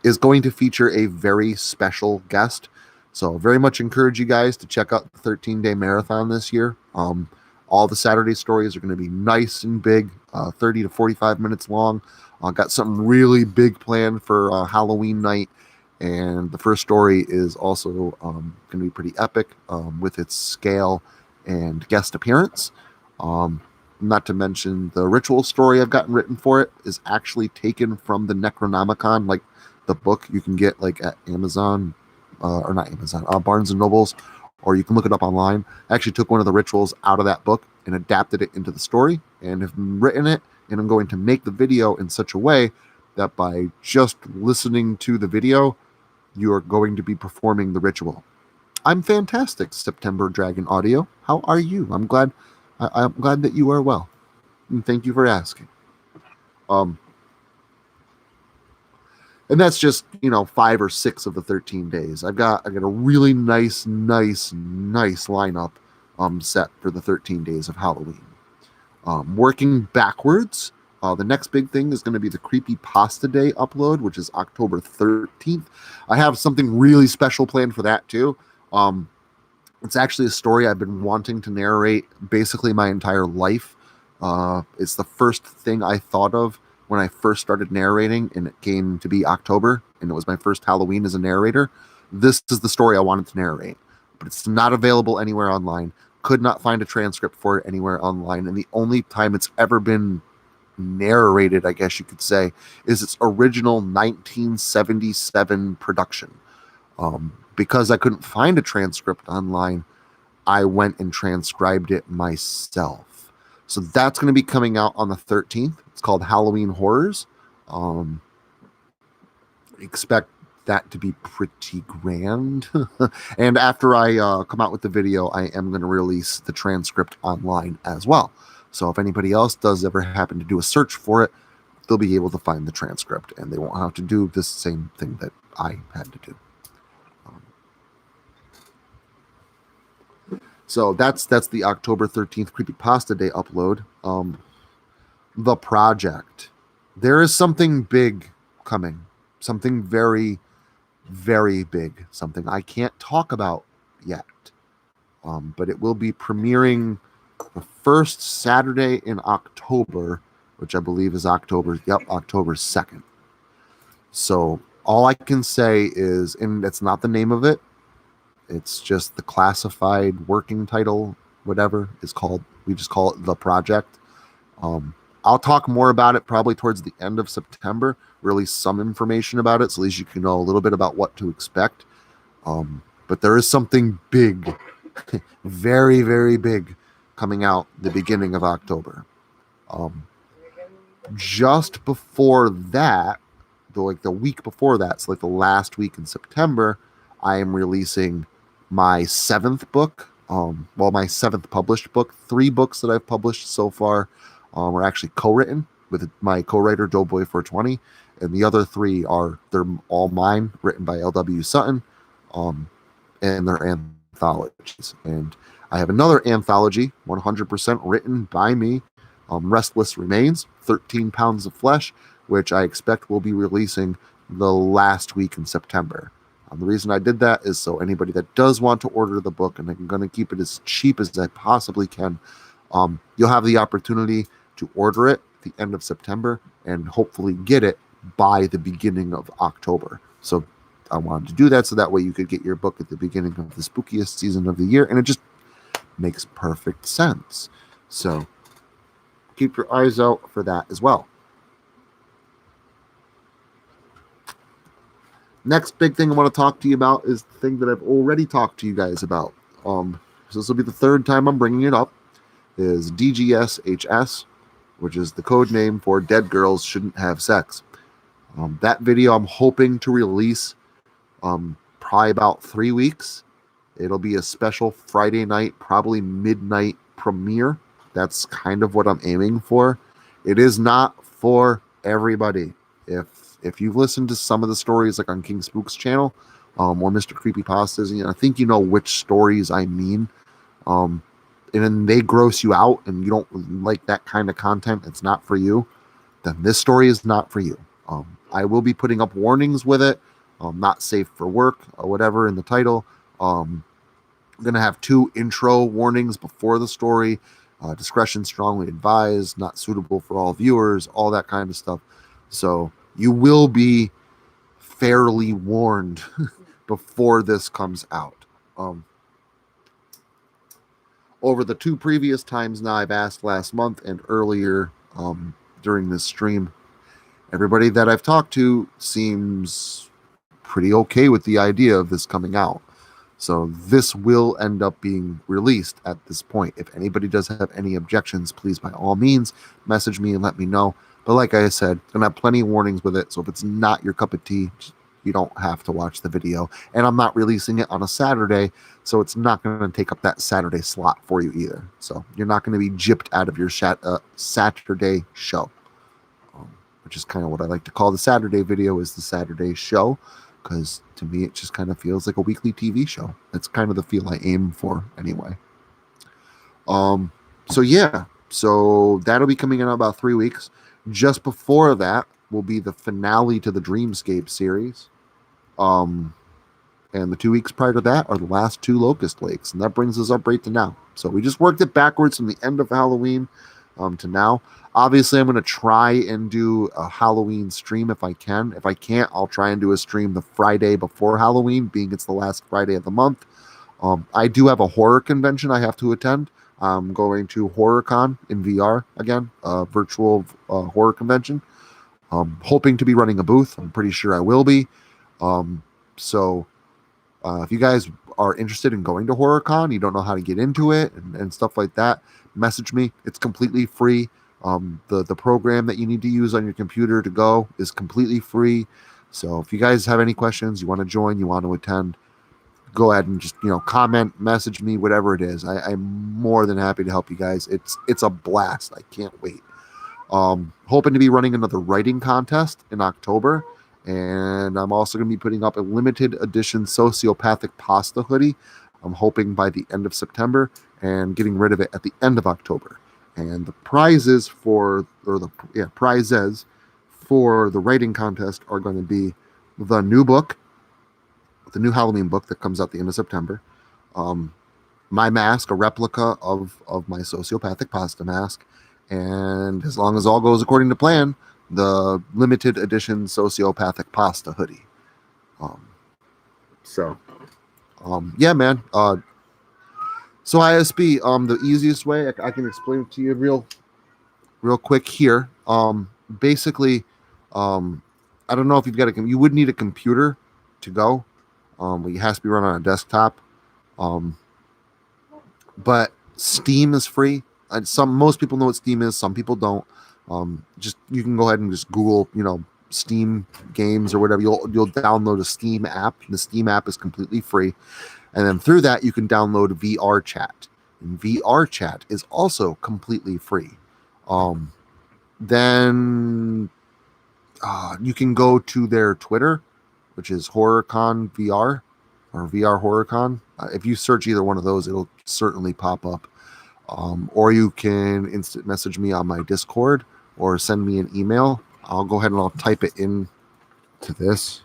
is going to feature a very special guest. So very much encourage you guys to check out the 13-day marathon this year. All the Saturday stories are going to be nice and big, 30 to 45 minutes long. Got something really big planned for Halloween night. And the first story is also going to be pretty epic with its scale and guest appearance. Not to mention the ritual story I've gotten written for it is actually taken from the Necronomicon, like the book you can get like at Amazon, or not Amazon, Barnes and Nobles, or you can look it up online. I actually took one of the rituals out of that book and adapted it into the story, and have written it, and I'm going to make the video in such a way that by just listening to the video, you are going to be performing the ritual. I'm fantastic, September Dragon Audio. How are you? I'm glad that you are well, and thank you for asking. And that's just 5 or 6 of the 13 days. I got a really nice lineup set for the 13 days of Halloween. Working backwards, the next big thing is going to be the Creepy Pasta Day upload, which is October 13th. I have something really special planned for that too. It's actually a story I've been wanting to narrate basically my entire life. It's the first thing I thought of when I first started narrating, and it came to be October, and it was my first Halloween as a narrator. This is the story I wanted to narrate, but it's not available anywhere online. Could not find a transcript for it anywhere online, and the only time it's ever been narrated, I guess you could say, is its original 1977 production. Because I couldn't find a transcript online, I went and transcribed it myself. So that's going to be coming out on the 13th. It's called Halloween Horrors. Expect that to be pretty grand. And after I come out with the video, I am going to release the transcript online as well. So if anybody else does ever happen to do a search for it, they'll be able to find the transcript, and they won't have to do the same thing that I had to do. So that's the October 13th Creepypasta Day upload. The project. There is something big coming. Something very, very big. Something I can't talk about yet. But it will be premiering the first Saturday in October, which I believe is October 2nd. So all I can say is, and it's not the name of it, it's just the classified working title, whatever it's called. We just call it The Project. I'll talk more about it probably towards the end of September, release some information about it, so at least you can know a little bit about what to expect. But there is something big, very, very big, coming out the beginning of October. Just before that, the week before that, so like the last week in September, I am releasing my 7th book, my 7th published book. 3 books that I've published so far were actually co-written with my co-writer Doughboy420, and the other 3 they're all mine, written by L.W.Suton, and they're anthologies. And I have another anthology, 100% written by me, Restless Remains, 13 Pounds of Flesh, which I expect will be releasing the last week in September. The reason I did that is so anybody that does want to order the book, and I'm going to keep it as cheap as I possibly can, you'll have the opportunity to order it at the end of September and hopefully get it by the beginning of October. So I wanted to do that so that way you could get your book at the beginning of the spookiest season of the year, and it just makes perfect sense. So keep your eyes out for that as well. Next big thing I want to talk to you about is the thing that I've already talked to you guys about. So this will be the 3rd time I'm bringing it up, is DGSHS, which is the code name for Dead Girls Shouldn't Have Sex. That video I'm hoping to release probably about 3 weeks. It'll be a special Friday night, probably midnight premiere. That's kind of what I'm aiming for. It is not for everybody. If you've listened to some of the stories like on King Spook's channel, or Mr. Creepypastas, I think you know which stories I mean. And then they gross you out and you don't like that kind of content, it's not for you, then this story is not for you. I will be putting up warnings with it, not safe for work or whatever in the title. I'm going to have 2 intro warnings before the story. Discretion strongly advised, not suitable for all viewers, all that kind of stuff. So you will be fairly warned before this comes out. Over the 2 previous times now I've asked last month and earlier during this stream, everybody that I've talked to seems pretty okay with the idea of this coming out. So this will end up being released at this point. If anybody does have any objections, please by all means message me and let me know. But like I said, I'm gonna have plenty of warnings with it. So if it's not your cup of tea, you don't have to watch the video. And I'm not releasing it on a Saturday, so it's not going to take up that Saturday slot for you either. So you're not going to be gypped out of your Saturday show, which is kind of what I like to call the Saturday video, is the Saturday show, because to me it just kind of feels like a weekly TV show. That's kind of the feel I aim for anyway. So yeah, so that'll be coming in about 3 weeks. Just before that will be the finale to the Dreamscape series. And the 2 weeks prior to that are the last 2 Locust Lakes, and that brings us up right to now. So we just worked it backwards from the end of Halloween to now. Obviously, I'm going to try and do a Halloween stream if I can. If I can't, I'll try and do a stream the Friday before Halloween, being it's the last Friday of the month. I do have a horror convention I have to attend. I'm going to HorrorCon in VR again, a virtual horror convention. Hoping to be running a booth. I'm pretty sure I will be. So if you guys are interested in going to HorrorCon, you don't know how to get into it and stuff like that, message me. It's completely free. The program that you need to use on your computer to go is completely free. So if you guys have any questions, you want to join, you want to attend, go ahead and just, comment, message me, whatever it is. I'm more than happy to help you guys. It's a blast. I can't wait. Hoping to be running another writing contest in October. And I'm also going to be putting up a limited edition sociopathic pasta hoodie. I'm hoping by the end of September, and getting rid of it at the end of October. And the prizes for the writing contest are going to be the new book, the new Halloween book that comes out the end of September. My mask, a replica of my sociopathic pasta mask. And as long as all goes according to plan, the limited edition sociopathic pasta hoodie. Yeah, man. So ISB, the easiest way I can explain it to you real quick here. Basically, I don't know if you've got you would need a computer to go. It has to be run on a desktop. But Steam is free. Most people know what Steam is. Some people don't. You can go ahead and just Google, Steam games or whatever. You'll download a Steam app. The Steam app is completely free, and then through that you can download VR Chat. And VR Chat is also completely free. Then you can go to their Twitter, which is HorrorCon VR or VR HorrorCon. If you search either one of those, it'll certainly pop up. Or you can instant message me on my Discord or send me an email. I'll go ahead and I'll type it in to this.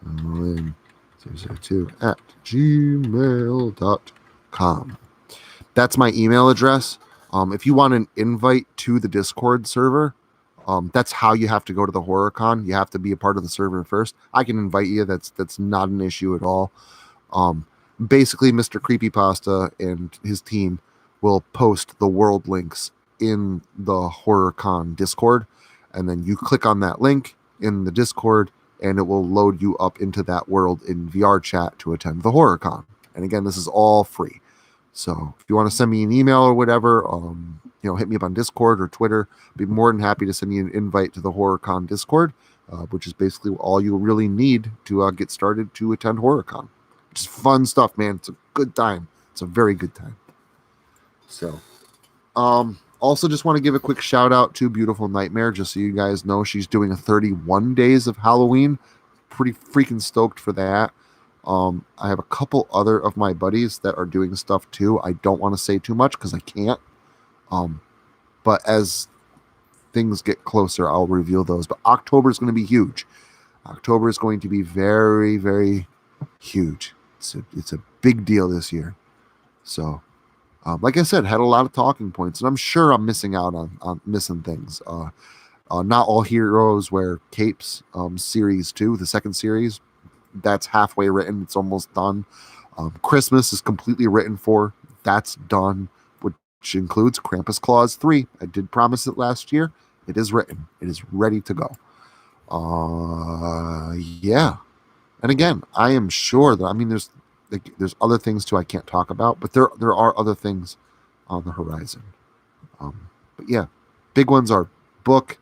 002@gmail.com. That's my email address. If you want an invite to the Discord server, that's how you have to go to the HorrorCon. You have to be a part of the server first. I can invite you. That's not an issue at all. Basically, Mr. Creepypasta and his team will post the world links in the HorrorCon Discord, and then you click on that link in the Discord, and it will load you up into that world in VR Chat to attend the HorrorCon. And again, this is all free. So if you want to send me an email or whatever, hit me up on Discord or Twitter. I'd be more than happy to send you an invite to the HorrorCon Discord, which is basically all you really need to get started to attend HorrorCon. Just fun stuff, man. It's a good time. It's a very good time. So, also just want to give a quick shout out to Beautiful Nightmare, just so you guys know she's doing a 31 days of Halloween. Pretty freaking stoked for that. I have a couple other of my buddies that are doing stuff too. I don't want to say too much because I can't. But as things get closer, I'll reveal those. But October is going to be huge. October is going to be very, very huge. It's a big deal this year. So, like I said, had a lot of talking points, and I'm sure I'm missing out on missing things. Not All Heroes Wear Capes, series 2, the second series, that's halfway written. It's almost done. Christmas is completely written for. That's done, which includes Krampus Claus 3. I did promise it last year. It is written. It is ready to go. Yeah. And again, I am sure that there's other things too I can't talk about, but there are other things on the horizon. But yeah, big ones are book,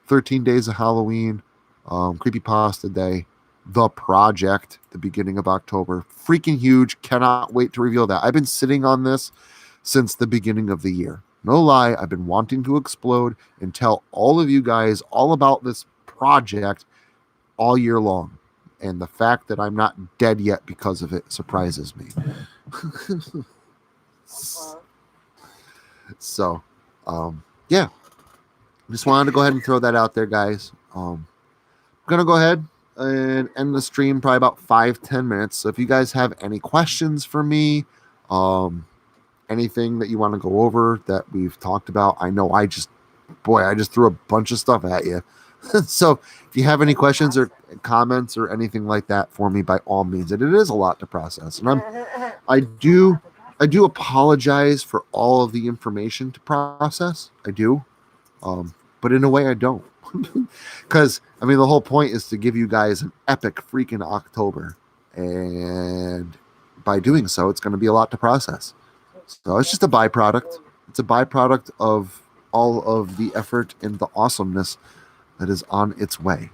13 Days of Halloween, Creepypasta Day, The Project, the beginning of October. Freaking huge. Cannot wait to reveal that. I've been sitting on this since the beginning of the year. No lie, I've been wanting to explode and tell all of you guys all about this project all year long. And the fact that I'm not dead yet because of it surprises me. So, yeah, just wanted to go ahead and throw that out there, guys. I'm gonna go ahead and end the stream probably about 5-10 minutes. So if you guys have any questions for me, anything that you want to go over that we've talked about, I know I just threw a bunch of stuff at you. So if you have any questions or comments or anything like that for me, by all means, and it is a lot to process, and I do apologize for all of the information to process. I do, but in a way I don't, because I mean the whole point is to give you guys an epic freaking October, and by doing so, it's going to be a lot to process. So it's just a byproduct. It's a byproduct of all of the effort and the awesomeness that is on its way.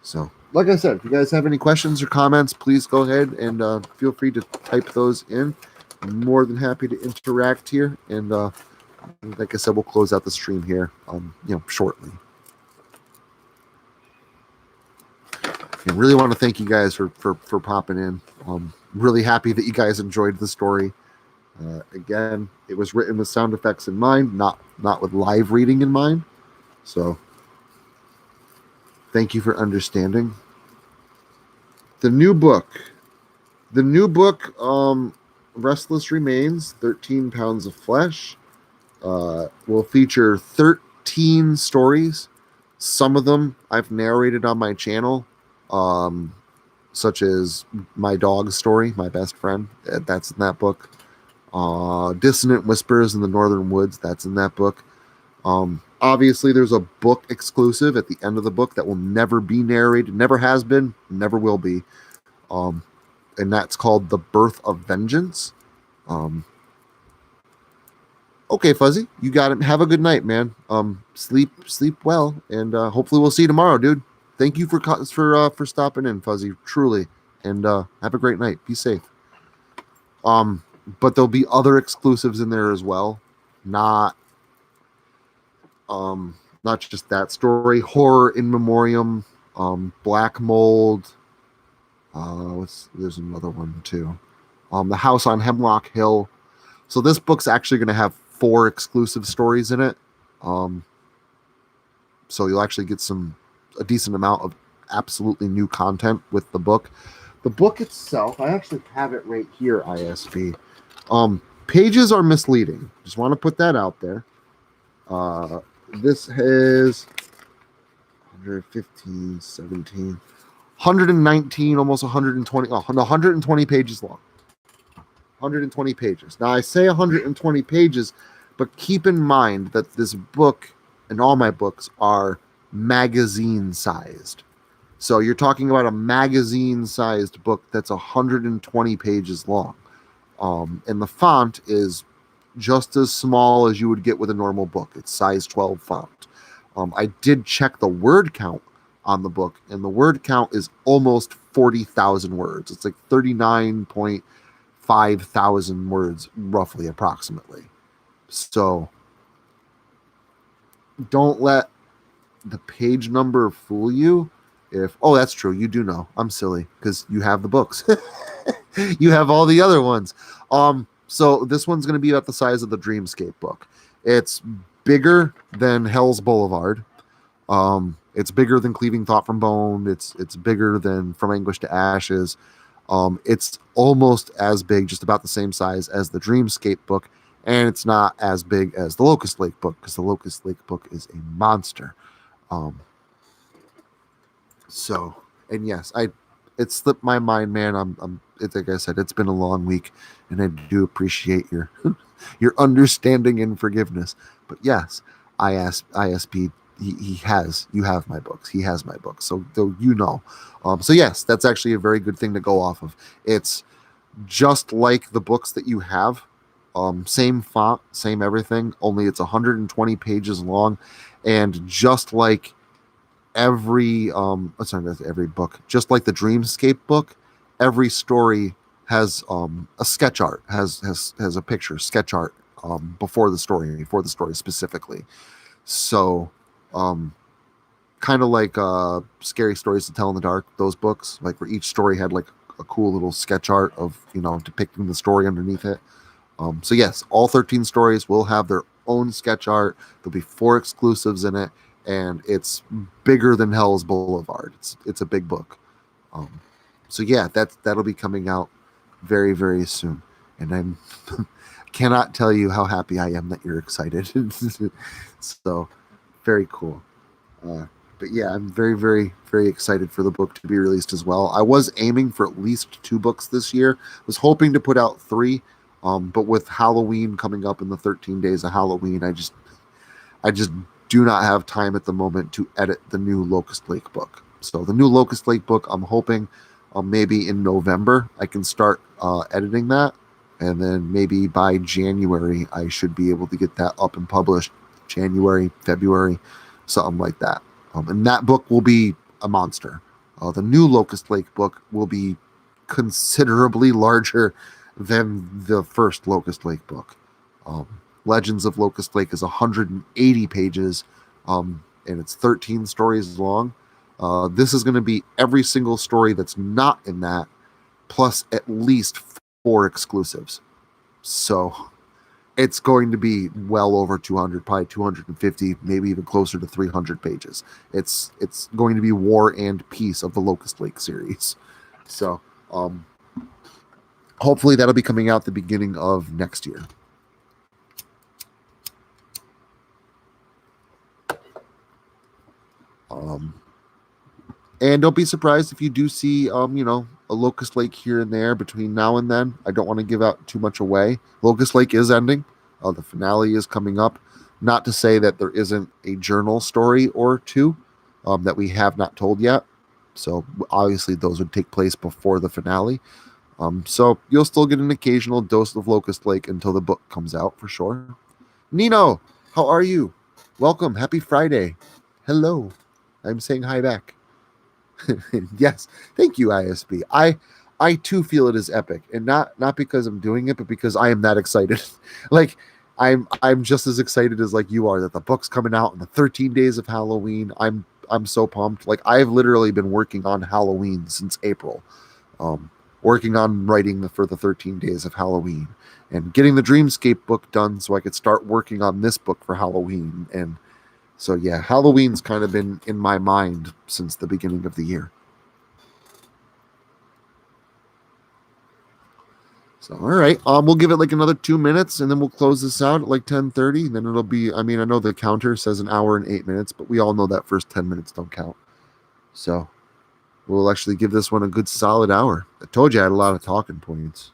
So, like I said, if you guys have any questions or comments, please go ahead and feel free to type those in. I'm more than happy to interact here. And like I said, we'll close out the stream here, shortly. I really want to thank you guys for popping in. Really happy that you guys enjoyed the story. Again, it was written with sound effects in mind, not with live reading in mind. So, thank you for understanding. The new book, Restless Remains, 13 Pounds of Flesh, will feature 13 stories. Some of them I've narrated on my channel, such as my dog's story, My Best Friend, that's in that book. Dissonant Whispers in the Northern Woods, that's in that book. Obviously, there's a book exclusive at the end of the book that will never be narrated, never has been, never will be. And that's called The Birth of Vengeance. Okay, Fuzzy, you got it. Have a good night, man. Sleep well, and hopefully we'll see you tomorrow, dude. Thank you for stopping in, Fuzzy, truly, and have a great night. Be safe. But there'll be other exclusives in there as well, not just that story. Horror in Memoriam, Black Mold. There's another one too. The House on Hemlock Hill. So this book's actually going to have 4 exclusive stories in it. So you'll actually get a decent amount of absolutely new content with the book. The book itself, I actually have it right here, ISB. Pages are misleading. Just want to put that out there. This has 115, 17, 119, almost 120, 120 pages long. 120 pages. Now, I say 120 pages, but keep in mind that this book and all my books are magazine-sized. So you're talking about a magazine-sized book that's 120 pages long. And the font is just as small as you would get with a normal book. It's size 12 font. I did check the word count on the book, and the word count is almost 40,000 words. It's like 39.5 thousand words, roughly, approximately. So don't let the page number fool you. That's true. You do know. I'm silly because you have the books. You have all the other ones. So this one's going to be about the size of the Dreamscape book. It's bigger than Hell's Boulevard. It's bigger than Cleaving Thought from Bone. It's bigger than From Anguish to Ashes. It's almost as big, just about the same size as the Dreamscape book, and it's not as big as the Locust Lake book because the Locust Lake book is a monster. And yes, it slipped my mind, man. It's like I said, it's been a long week, and I do appreciate your understanding and forgiveness. But yes, ISB he has, you have my books. He has my books. So you know. So yes, that's actually a very good thing to go off of. It's just like the books that you have. Same font, same everything, only it's 120 pages long. And just like every sorry, not every book, just like the Dreamscape book, every story has a sketch art, has a picture, sketch art before the story specifically. So kind of like Scary Stories to Tell in the Dark, those books, like where each story had like a cool little sketch art of, depicting the story underneath it. So yes, all 13 stories will have their own sketch art. There'll be 4 exclusives in it, and it's bigger than Hell's Boulevard. It's a big book. So yeah, that'll be coming out very, very soon, and I'm cannot tell you how happy I am that you're excited. So very cool. But yeah, I'm very, very, very excited for the book to be released as well. I was aiming for at least 2 books this year. Was hoping to put out 3, but with Halloween coming up in the 13 days of Halloween, I just do not have time at the moment to edit the new Locust Lake book. So the new Locust Lake book, I'm hoping maybe in November I can start editing that, and then maybe by January I should be able to get that up and published. January, February, something like that. And that book will be a monster. The new Locust Lake book will be considerably larger than the first Locust Lake book. Legends of Locust Lake is 180 pages, and it's 13 stories long. This is going to be every single story that's not in that, plus at least 4 exclusives. So it's going to be well over 200, probably 250, maybe even closer to 300 pages. It's going to be War and Peace of the Locust Lake series. So hopefully that'll be coming out the beginning of next year. And don't be surprised if you do see, a Locust Lake here and there between now and then. I don't want to give out too much away. Locust Lake is ending. The finale is coming up. Not to say that there isn't a journal story or 2 that we have not told yet. So obviously those would take place before the finale. So you'll still get an occasional dose of Locust Lake until the book comes out for sure. Nino, how are you? Welcome. Happy Friday. Hello. I'm saying hi back. Yes, thank you, ISB. I too feel it is epic, and not because I'm doing it, but because I am that excited. Like I'm just as excited as like you are that the book's coming out in the 13 days of Halloween. I'm so pumped. Like I've literally been working on Halloween since April, working on writing for the 13 days of Halloween and getting the Dreamscape book done so I could start working on this book for Halloween. And so yeah, Halloween's kind of been in my mind since the beginning of the year. So all right, we'll give it like another 2 minutes, and then we'll close this out at like 10:30. And then it'll be. I mean, I know the counter says an hour and 8 minutes, but we all know that first 10 minutes don't count. So we'll actually give this one a good solid hour. I told you I had a lot of talking points.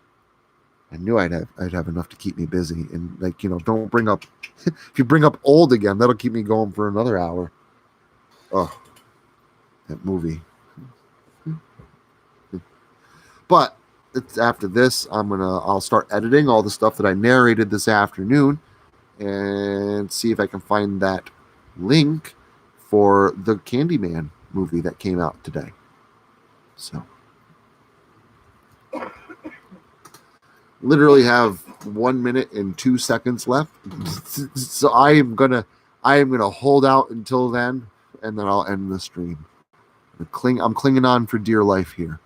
I knew I'd have enough to keep me busy, and like don't bring up if you bring up old again, that'll keep me going for another hour. Oh, that movie. But it's after this, I'll start editing all the stuff that I narrated this afternoon, and see if I can find that link for the Candyman movie that came out today. So. Literally have 1 minute and 2 seconds left, so I am gonna hold out until then, and then I'll end the stream. I'm clinging on for dear life here.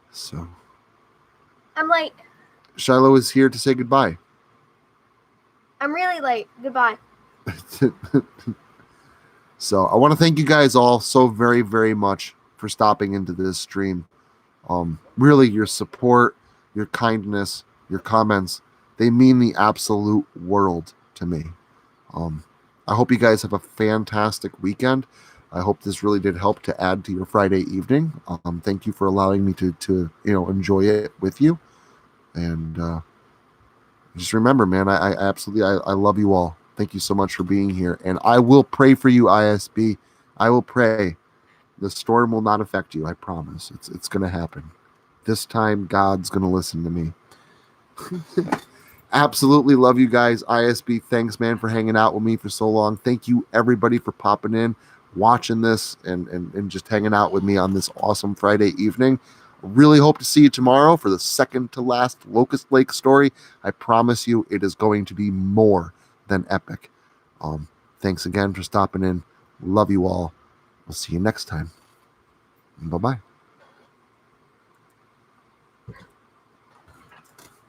So I'm late. Shiloh is here to say goodbye. I'm really late. Goodbye. So I want to thank you guys all so very, very much for stopping into this stream. Really, your support, your kindness, your comments, they mean the absolute world to me. I hope you guys have a fantastic weekend. I hope this really did help to add to your Friday evening. Thank you for allowing me to enjoy it with you. And just remember, man, I absolutely love you all. Thank you so much for being here. And I will pray for you, ISB. I will pray. The storm will not affect you. I promise. It's going to happen. This time, God's going to listen to me. Absolutely love you guys. ISB, thanks, man, for hanging out with me for so long. Thank you, everybody, for popping in, watching this, and just hanging out with me on this awesome Friday evening. Really hope to see you tomorrow for the second to last Locust Lake story. I promise you it is going to be more than epic. Thanks again for stopping in. Love you all. We'll see you next time. Bye-bye.